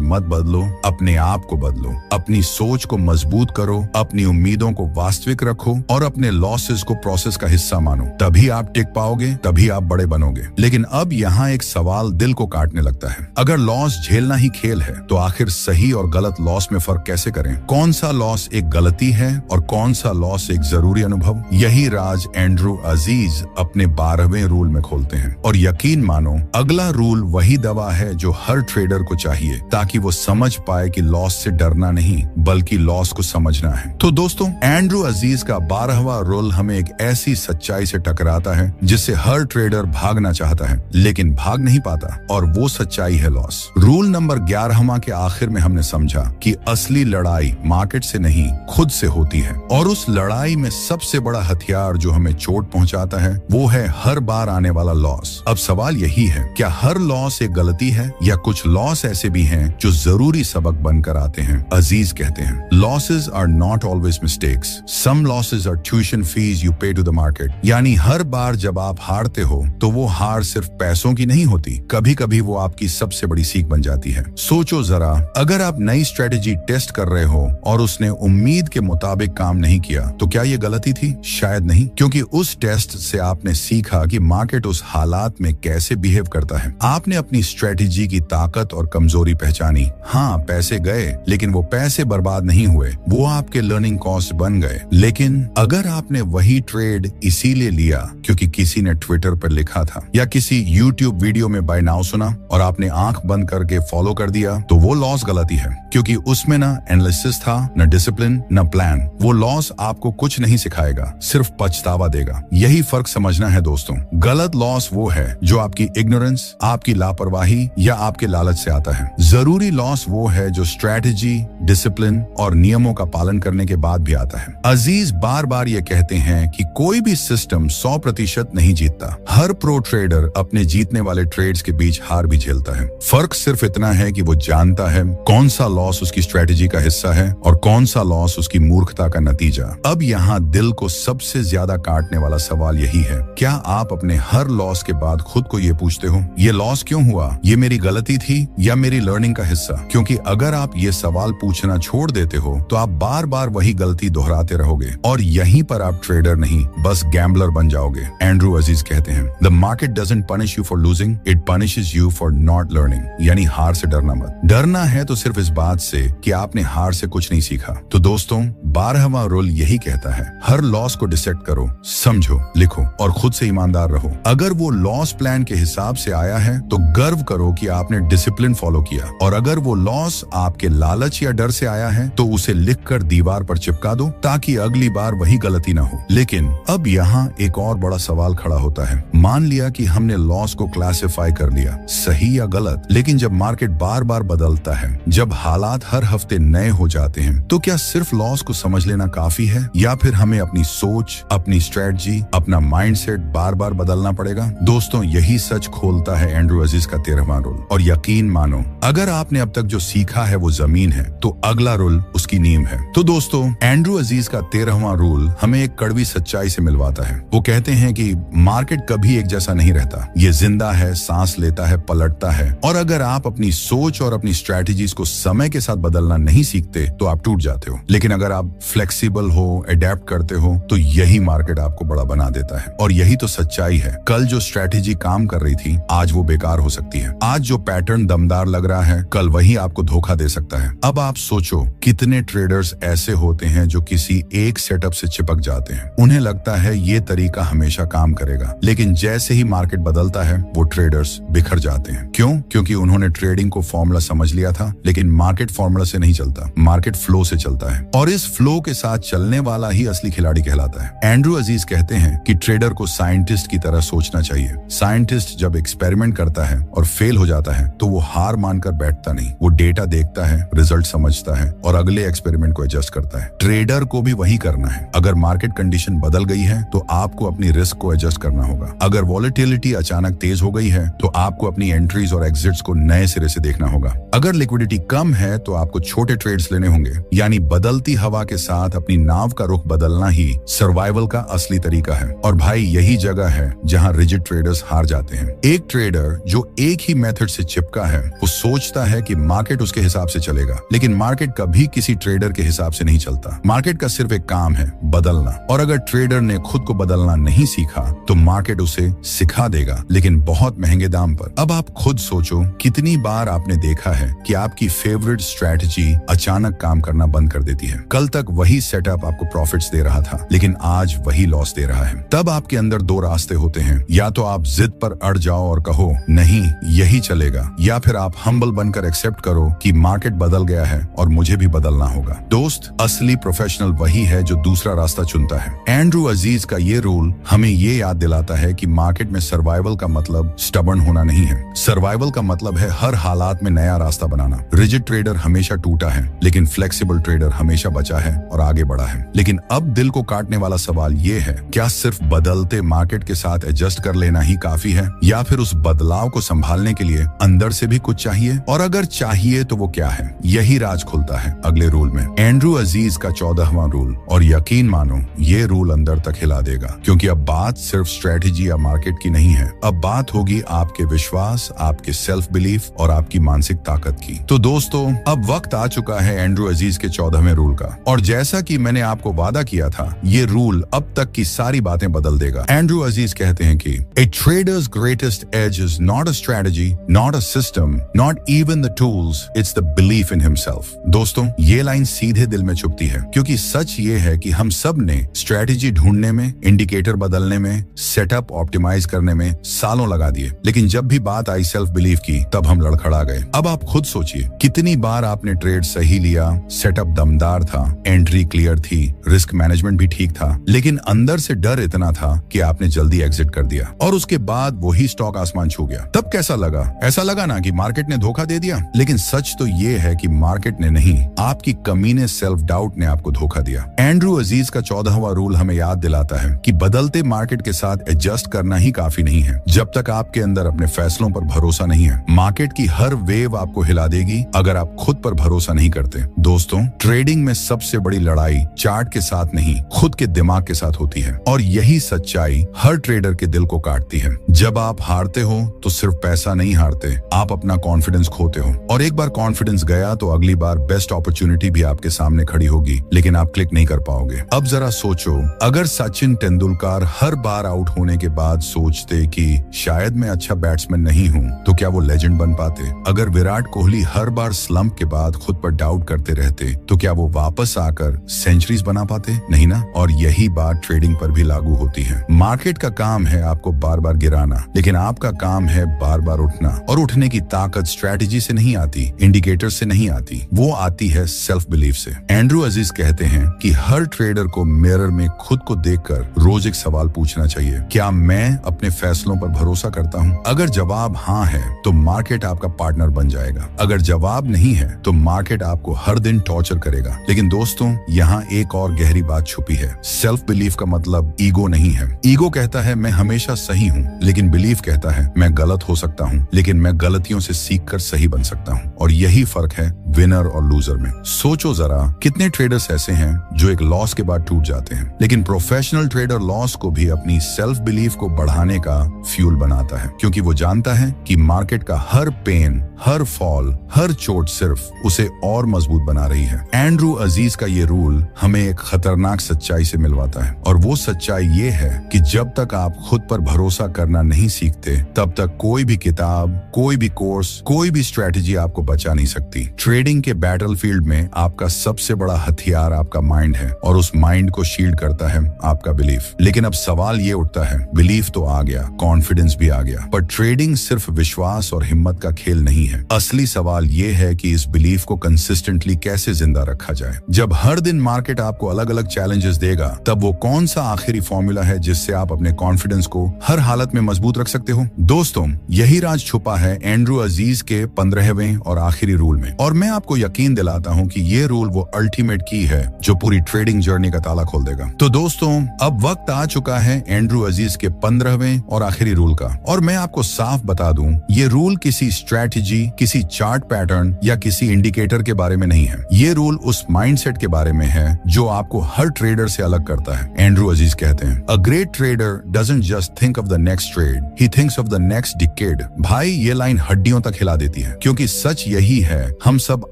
मत बदलो, अपने आप को बदलो, अपनी सोच को मजबूत करो, अपनी उम्मीदों को वास्तविक रखो और अपने लॉसेस को प्रोसेस का हिस्सा मानो। तभी आप टिक पाओगे, तभी आप बड़े बनोगे। लेकिन अब यहाँ एक सवाल दिल को काटने लगता है, अगर लॉस झेलना ही खेल है तो आखिर सही और गलत लॉस में फर्क कैसे करें? कौन सा लॉस एक गलती है और कौन सा लॉस एक जरूरी अनुभव? यही राज एंड्रू अजीज अपने 12वें रूल में खोलते हैं। और यकीन मानो, अगला रूल वही दवा है जो हर ट्रेडर को चाहिए, ताकि वो समझ पाए कि लॉस से डरना नहीं बल्कि लॉस को समझना है। तो दोस्तों, एंड्रू अजीज का 12वां रूल हमें एक ऐसी सच्चाई से टकराता है जिससे हर ट्रेडर भागना चाहता है लेकिन भाग नहीं पाता, और वो सच्चाई है लॉस। रूल नंबर 11वां के आखिर में हमने समझा कि असली लड़ाई मार्केट से नहीं, खुद से होती है। और उस लड़ाई में सबसे बड़ा हथियार जो हमें चोट पहुंचाता है वो है हर बार आने वाला लॉस। अब सवाल यही है, क्या हर लॉस एक गलती है या कुछ लॉस ऐसे भी हैं जो जरूरी सबक बनकर आते हैं? अजीज कहते हैं, losses are not always mistakes, some losses are tuition fees you pay to the market. यानी हर बार जब आप हारते हो तो वो हार सिर्फ पैसों की नहीं होती, कभी कभी वो आपकी सबसे बड़ी सीख बन जाती है। सोचो जरा, अगर आप नई स्ट्रेटेजी टेस्ट कर रहे हो और उसने उम्मीद के मुताबिक काम नहीं किया तो क्या ये गलती थी? शायद नहीं, क्योंकि उस टेस्ट से आपने सीखा कि मार्केट उस हालात में कैसे बिहेव करता है। आपने अपनी स्ट्रेटेजी की ताकत और कमजोरी पहचानी। हाँ, पैसे गए, लेकिन वो पैसे बर्बाद नहीं हुए, वो आपके लर्निंग कॉस्ट बन गए। लेकिन अगर आपने वही ट्रेड इसीलिए लिया क्योंकि किसी ने ट्विटर पर लिखा था या किसी यूट्यूब वीडियो में बाय नाउ सुना और आपने आंख बंद करके फॉलो कर दिया, तो वो लॉस गलती है, क्योंकि उसमें ना एनालिसिस था, न डिसिप्लिन, न प्लान। वो लॉस आपको कुछ नहीं सिखाएगा, सिर्फ पछतावा देगा। यही फर्क समझना है दोस्तों। गलत लॉस वो है जो आपकी इग्नोरेंस, आपकी लापरवाही या आपके लालच से आता है। जरूरी लॉस वो है जो स्ट्रैटेजी, डिसिप्लिन और नियमों का पालन करने के बाद भी आता है। अजीज बार बार ये कहते हैं कि कोई भी सिस्टम 100% नहीं जीतता। हर प्रो ट्रेडर अपने जीतने वाले ट्रेड्स के बीच हार भी झेलता है। फर्क सिर्फ इतना है कि वो जानता है कौन सा लॉस उसकी स्ट्रेटेजी का हिस्सा है और कौन सा लॉस उसकी मूर्खता का नतीजा। अब यहाँ दिल को सबसे ज्यादा काटने वाला सवाल यही है, क्या आप अपने हर लॉस के बाद खुद को ये पूछते हो, ये लॉस क्यों हुआ? ये मेरी गलती थी या मेरी लर्निंग का हिस्सा? क्योंकि अगर आप ये सवाल पूछना छोड़ देते हो तो आप बार बार वही गलती दोहराते रहोगे और यहीं पर आप ट्रेडर नहीं, बस गैम्बलर बन जाओगे। एंड्रू अजीज कहते हैं, the market doesn't punish you for losing, it punishes you for not learning. यानी हार से डरना मत। डरना है तो सिर्फ इस बात से कि आपने हार से कुछ नहीं सीखा। तो दोस्तों, 12वां रूल यही कहता है, हर लॉस को डिसेक्ट करो, समझो, लिखो और खुद से ईमानदार रहो। अगर वो लॉस प्लान के हिसाब से आया है तो गर्व करो कि आपने डिसिप्लिन फॉलो किया, और अगर वो लॉस आपके लालच या डर से आया है तो उसे लिखकर दीवार पर चिपका दो ताकि अगली बार वही गलती ना हो। लेकिन अब यहाँ एक और बड़ा सवाल खड़ा होता है। मान लिया कि हमने लॉस को क्लासिफाई कर लिया, सही या गलत, लेकिन जब मार्केट बार बार बदलता है, जब हालात हर हफ्ते नए हो जाते हैं, तो क्या सिर्फ लॉस को समझ लेना काफी है या फिर हमें अपनी सोच, अपनी स्ट्रेटजी, अपना माइंडसेट बार बार बदलना पड़ेगा? दोस्तों, यही सच खोलता है एंड्रू अजीज का 13वां रूल। और यकीन मानो, अगर आपने अब तक जो सीखा है वो जमीन है तो अगला रूल उसकी नींव है। तो दोस्तों, एंड्रू अजीज का 13वां रूल हमें एक कड़वी सच्चाई से मिलवाता है। वो कहते हैं कि मार्केट कभी एक जैसा नहीं रहता, ये जिंदा है, सांस लेता है, पलटता है, और अगर आप अपनी सोच और अपनी स्ट्रैटेजीज को समय के साथ बदलना नहीं सीखते तो आप टूट जाते हो। लेकिन अगर आप फ्लेक्सिबल हो, अडेप्ट करते हो, तो यही मार्केट आपको बड़ा बना देता है। और यही तो सच्चाई है। कल जो स्ट्रैटेजी काम कर रही थी, आज वो बेकार हो सकती है। आज जो पैटर्न दमदार लग रहा है, कल वही आपको धोखा दे सकता है। अब आप सोचो, कितने ट्रेडर्स ऐसे होते हैं जो किसी एक सेटअप से चिपक जाते हैं। उन्हें लगता है ये तरीका हमेशा काम करेगा, लेकिन जैसे ही मार्केट बदलता है वो ट्रेडर्स बिखर जाते हैं। क्यों? क्योंकि उन्होंने ट्रेडिंग को फॉर्मूला समझ लिया था, लेकिन मार्केट फॉर्मूला से नहीं चलता, मार्केट फ्लो से चलता है, और इस फ्लो के साथ चलने वाला ही असली खिलाड़ी कहलाता है। एंड्रू अजीज कहते हैं कि ट्रेडर को साइंटिस्ट की तरह सोचना चाहिए। साइंटिस्ट जब एक्सपेरिमेंट करता है और फेल हो जाता है तो वो हार मानकर बैठता नहीं, वो डेटा देखता है, रिजल्ट समझता है और अगले एक्सपेरिमेंट को एडजस्ट करता है। ट्रेडर को भी वही करना है। अगर मार्केट कंडीशन बदल गई है तो आपको अपनी रिस्क को एडजस्ट करना होगा। अगर वॉलेटिलिटी अचानक तेज हो गई है तो आपको अपनी एंट्रीज और एग्जिट्स को नए सिरे से देखना होगा। अगर लिक्विडिटी कम है तो आपको छोटे ट्रेड्स लेने होंगे, यानी बदलती हवा के साथ अपनी नाव का रुख बदलना ही सर्वाइवल का असली तरीका है। और भाई यही जगह है जहां रिजिड ट्रेडर्स हार जाते हैं। एक ट्रेडर जो एक ही मेथड से चिपका है वो सोचता है कि मार्केट उसके हिसाब से चलेगा, लेकिन मार्केट कभी किसी ट्रेडर के हिसाब से नहीं चलता। मार्केट का सिर्फ एक काम है, बदलना। और अगर ट्रेडर ने खुद को बदलना नहीं सीखा तो मार्केट उसे सिखा देगा, लेकिन बहुत महंगे दाम पर। अब आप खुद सोचो, कितनी बार आपने देखा है कि आपकी फेवरेट स्ट्रैटेजी अचानक काम करना बंद कर देती है। कल तक वही सेटअप आपको प्रॉफिट्स दे रहा था, लेकिन आज वही लॉस दे रहा है। तब आपके अंदर दो रास्ते होते हैं, या तो आप जिद पर अड़ जाओ और कहो नहीं यही चलेगा, या फिर आप हम्बल बनकर एक्सेप्ट करो कि मार्केट बदल गया है और मुझे भी बदलना होगा। दोस्त, असली प्रोफेशनल वही है जो दूसरा रास्ता चुनता है। एंड्रू अजीज का ये रूल हमें ये याद दिलाता है कि मार्केट में सर्वाइवल का मतलब स्टबर्न होना नहीं है। सर्वाइवल का मतलब है हर हालात में नया रास्ता बनाना। रिजिड ट्रेडर हमेशा टूटा है, लेकिन फ्लेक्सिबल ट्रेडर हमेशा बचा है और आगे बढ़ा है। लेकिन अब दिल को काटने वाला सवाल ये है, क्या सिर्फ बदलते मार्केट के साथ एडजस्ट कर लेना ही काफी है, या फिर उस बदलाव को संभालने के लिए अंदर से भी कुछ चाहिए? और अगर चाहिए तो वो क्या है? यही राज खुलता है अगले रूल में, एंड्रू अजीज का 14वां रूल। और यकीन मानो ये रूल अंदर तक हिला देगा, क्योंकि अब बात सिर्फ स्ट्रेटेजी या मार्केट की नहीं है। अब बात होगी आपके विश्वास, आपके सेल्फ बिलीफ और आपकी मानसिक ताकत की। तो दोस्तों, अब वक्त आ चुका है एंड्रू अजीज के 14वें रूल का। और जैसा कि मैंने आपको वादा किया था, ये रूल अब तक की सारी बातें बदल देगा। एंड्रू अजीज कहते हैं कि a trader's greatest edge is not a strategy, not a system, not even the tools, it's the belief in himself. दोस्तों, ये लाइन सीधे दिल में चुभती है, क्योंकि सच ये है कि हम सब ने स्ट्रेटेजी ढूंढने में, इंडिकेटर बदलने में, सेटअप ऑप्टिमाइज करने में सालों लगा दिए, लेकिन जब भी बात आई सेल्फ बिलीफ की तब हम लड़खड़ा गए। अब आप खुद सोचिए, कितनी बार आपने ट्रेड सही लिया, सेटअप दमदार था, एंट्री क्लियर थी, रिस्क मैनेजमेंट भी ठीक था, लेकिन अंदर से डर इतना था कि आपने जल्दी एग्जिट कर दिया और उसके बाद वही स्टॉक आसमान छू गया। तब कैसा लगा? ऐसा लगा ना कि मार्केट ने धोखा दे दिया। लेकिन सच तो ये है कि मार्केट ने नहीं, आपकी कमीने सेल्फ डाउट ने आपको धोखा दिया। एंड्रू अजीज का 14वां रूल हमें याद दिलाता है कि बदलते मार्केट के साथ एडजस्ट करना ही काफी नहीं है, जब तक आपके अंदर अपने फैसलों पर भरोसा नहीं है। मार्केट की हर वेव आपको हिला देगी अगर आप खुद पर भरोसा नहीं करते। दोस्तों, ट्रेडिंग में सबसे बड़ी लड़ाई चार्ट के साथ नहीं, खुद के दिमाग के साथ होती है, और यही सच्चाई हर ट्रेडर के दिल को काटती है। जब आप हारते हो तो सिर्फ पैसा नहीं हारते, आप अपना कॉन्फिडेंस खोते हो, और एक बार कॉन्फिडेंस गया तो अगली बार बेस्ट अपॉर्चुनिटी भी आपके सामने खड़ी होगी, लेकिन आप क्लिक नहीं कर पाओगे। अब जरा सोचो, अगर सचिन तेंदुलकर हर बार आउट होने के बाद सोचते कि शायद मैं अच्छा बैट्समैन नहीं हूं, तो क्या वो लेजेंड बन पाते? अगर विराट कोहली हर बार स्लंप के बाद खुद पर डाउट करते रहते, तो क्या वो वापस आकर सेंचुरीज बना पाते? नहीं ना। और यही बात ट्रेडिंग पर भी लागू होती है। मार्केट का काम है आपको बार बार गिराना, लेकिन आपका काम है बार बार उठना, और उठने की ताकत स्ट्रेटेजी से नहीं आती, इंडिकेटर से नहीं आती, वो आती है सेल्फ बिलीफ से। एंड्रू अजीज कहते हैं कि हर ट्रेडर को मिरर में खुद को देखकर रोज एक सवाल पूछना चाहिए, क्या मैं अपने फैसलों पर भरोसा करता हूँ? अगर जवाब हाँ है तो मार्केट आपका पार्टनर बन जाएगा, अगर जवाब नहीं है तो मार्केट आपको हर दिन टॉर्चर करेगा। लेकिन दोस्तों, यहाँ एक और गहरी बात छुपी है। सेल्फ बिलीफ का मतलब ईगो नहीं है। ईगो कहता है मैं हमेशा सही हूँ, लेकिन बिलीफ कहता है मैं गलत हो सकता हूँ, लेकिन मैं गलतियों से सीखकर सही बन सकता हूँ। और यही फर्क है विनर और लूजर में। सोचो जरा, कितने ट्रेडर्स ऐसे हैं जो एक लॉस के बाद टूट जाते हैं, लेकिन प्रोफेशनल ट्रेडर लॉस को भी अपनी सेल्फ बिलीफ को बढ़ाने का फ्यूल बनाता है, क्योंकि वो जानता है कि मार्केट का हर पेन, हर फॉल, हर चोट सिर्फ उसे और मजबूत बना रही है। एंड्रू अजीज का ये रूल हमें एक खतरनाक सच्चाई से मिलवाता है, और वो सच्चाई ये है कि जब तक आप खुद पर भरोसा करना नहीं सीखते, तब तक कोई भी किताब, कोई भी कोर्स, कोई भी स्ट्रेटेजी आपको बचा नहीं सकती। ट्रेडिंग के बैटलफील्ड में आपका सबसे बड़ा हथियार आपका माइंड है, और उस माइंड को शील्ड करता है आपका बिलीफ। लेकिन अब सवाल ये उठता है, बिलीफ तो आ गया, कॉन्फिडेंस भी आ गया, पर ट्रेडिंग सिर्फ विश्वास और हिम्मत का खेल नहीं है। असली सवाल ये है कि इस बिलीफ को कंसिस्टेंटली कैसे जिंदा रखा जाए। जब हर दिन मार्केट आपको अलग अलग चैलेंजेस देगा, तब वो कौन सा आखिरी फॉर्मूला है जिससे आप अपने कॉन्फिडेंस को हर हालत में मजबूत रख सकते हो? दोस्तों, यही राज छुपा है एंड्रू अजीज के 15वें और आखिरी रूल में, और मैं आपको यकीन दिलाता हूं कि ये रूल वो अल्टीमेट की है जो पूरी ट्रेडिंग जर्नी का ताला खोल देगा। तो दोस्तों, अब वक्त आ चुका है एंड्रू अजीज के 15वें और आखिरी रूल का, और मैं आपको साफ बता दूं, ये रूल किसी स्ट्रैटेजी, किसी चार्ट पैटर्न या किसी इंडिकेटर के बारे में नहीं है। ये रूल उस माइंडसेट के बारे में है जो आपको हर ट्रेडर से अलग करता है। एंड्रू अजीज कहते हैं, a great trader doesn't just think of the next trade, he thinks of the next decade. भाई, ये लाइन हड्डियों तक हिला देती है, क्योंकि सच यही है, हम सब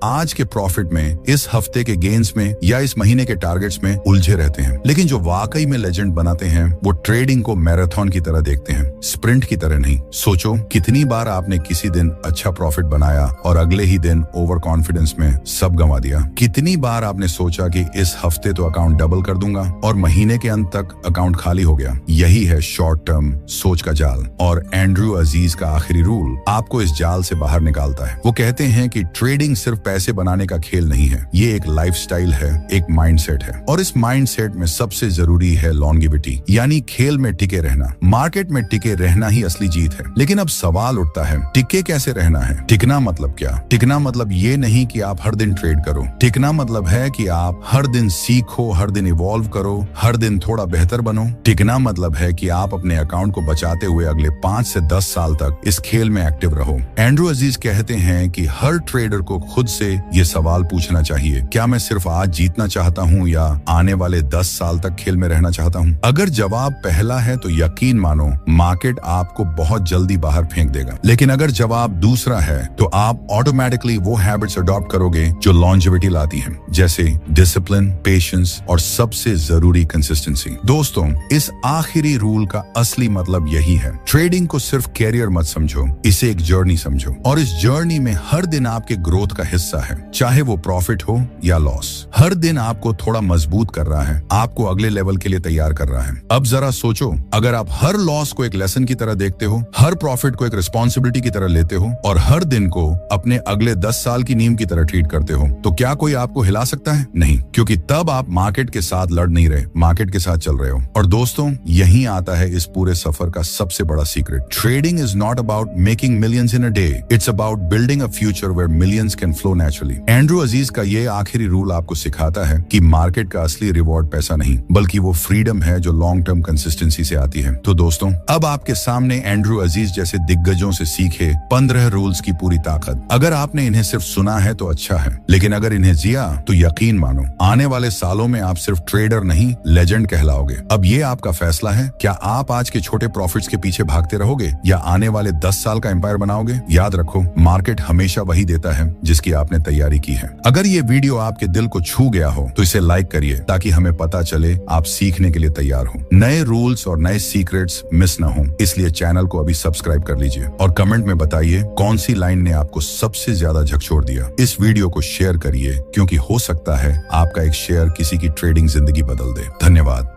आज के प्रॉफिट में, इस हफ्ते के गेन्स में या इस महीने के टारगेट्स में उलझे रहते हैं। लेकिन जो वाकई में लेजेंड बनाते हैं, वो ट्रेडिंग को मैराथन की तरह देखते हैं, स्प्रिंट की तरह नहीं। सोचो, कितनी बार आपने किसी दिन अच्छा प्रॉफिट बनाया और अगले ही दिन ओवर कॉन्फिडेंस में सब गंवा दिया। कितनी बार आपने सोचा कि इस हफ्ते तो अकाउंट डबल कर दूंगा और महीने के अंत तक अकाउंट खाली हो गया। यही है शॉर्ट टर्म सोच का जाल, और एंड्रू अजीज का आखिरी रूल आपको इस जाल से बाहर निकालता है। वो कहते हैं कि ट्रेडिंग सिर्फ पैसे बनाने का खेल नहीं है, ये एक लाइफस्टाइल है, एक माइंडसेट है, और इस माइंडसेट में सबसे जरूरी है लॉन्गिविटी, यानी खेल में टिके रहना। मार्केट में टिके रहना ही असली जीत है। लेकिन अब सवाल उठता है, टिके कैसे रहना है? टिकना मतलब क्या? टिकना मतलब ये नहीं कि आप हर दिन ट्रेड करो। टिकना मतलब है कि आप हर दिन सीखो, हर दिन इवॉल्व करो, हर दिन थोड़ा बेहतर बनो। टिकना मतलब है कि आप अपने अकाउंट को बचाते हुए अगले 5 से 10 साल तक इस खेल में एक्टिव रहो। एंड्रू अजीज कहते हैं कि हर ट्रेडर को खुद से ये सवाल पूछना चाहिए, क्या मैं सिर्फ आज जीतना चाहता हूँ या आने वाले 10 साल तक खेल में रहना चाहता हूँ? अगर जवाब पहला है तो यकीन मानो, मार्केट आपको बहुत जल्दी बाहर फेंक देगा। लेकिन अगर जवाब दूसरा है तो आप ऑटोमेटिकली वो हैबिट्स अडॉप्ट करोगे जो लॉन्जेविटी लाती हैं, जैसे डिसिप्लिन, पेशेंस और सबसे जरूरी कंसिस्टेंसी। दोस्तों, इस आखिरी रूल का असली मतलब यही है, ट्रेडिंग को सिर्फ कैरियर मत समझो, इसे एक जर्नी समझो, और इस जर्नी में हर दिन आपके ग्रोथ का हिस्सा है, चाहे वो प्रॉफिट हो या लॉस। हर दिन आपको थोड़ा मजबूत कर रहा है, आपको अगले लेवल के लिए तैयार कर रहा है। अब जरा सोचो, अगर आप हर लॉस को एक लेसन की तरह देखते हो, हर प्रॉफिट को एक रिस्पॉन्सिबिलिटी की तरह लेते हो और हर दिन को अपने अगले 10 साल की नींव की तरह ट्रीट करते हो, तो क्या कोई आपको हिला सकता है? नहीं, क्योंकि तब आप मार्केट के साथ लड़ नहीं रहे, मार्केट के साथ चल रहे हो। और दोस्तों, यही आता है इस पूरे सफर का सबसे बड़ा secret. Trading is not about making millions in a day, it's about building a future where millions can flow naturally. Andrew Aziz का ये आखिरी रूल आपको सिखाता है कि मार्केट का असली रिवॉर्ड पैसा नहीं, बल्कि वो फ्रीडम है जो लॉन्ग टर्म कंसिस्टेंसी से आती है। तो दोस्तों, अब आपके सामने एंड्रू अजीज जैसे दिग्गजों से सीखे 15 रूल्स की पूरी ताकत। अगर आपने इन्हें सिर्फ सुना है तो अच्छा है, लेकिन अगर इन्हें जिया तो यकीन मानो, आने वाले सालों में आप सिर्फ ट्रेडर नहीं, लेजेंड कहलाओगे। अब ये आपका फैसला है, क्या आप आज के छोटे प्रॉफिट्स के पीछे भागते रहोगे या आने वाले 10 साल का एम्पायर बनाओगे? याद रखो, मार्केट हमेशा वही देता है जिसकी आपने तैयारी की है। अगर ये वीडियो आपके दिल को छू गया हो तो इसे लाइक करिए, ताकि हमें पता चले आप सीखने के लिए तैयार हो। नए रूल्स और नए सीक्रेट्स मिस ना हो, इसलिए चैनल को अभी सब्सक्राइब कर लीजिए और कमेंट में बताइए कौन सी लाइन ने आपको सबसे ज्यादा झकझोर दिया। इस वीडियो को शेयर करिए, क्योंकि हो सकता है आपका एक शेयर किसी की ट्रेडिंग जिंदगी बदल दे। धन्यवाद।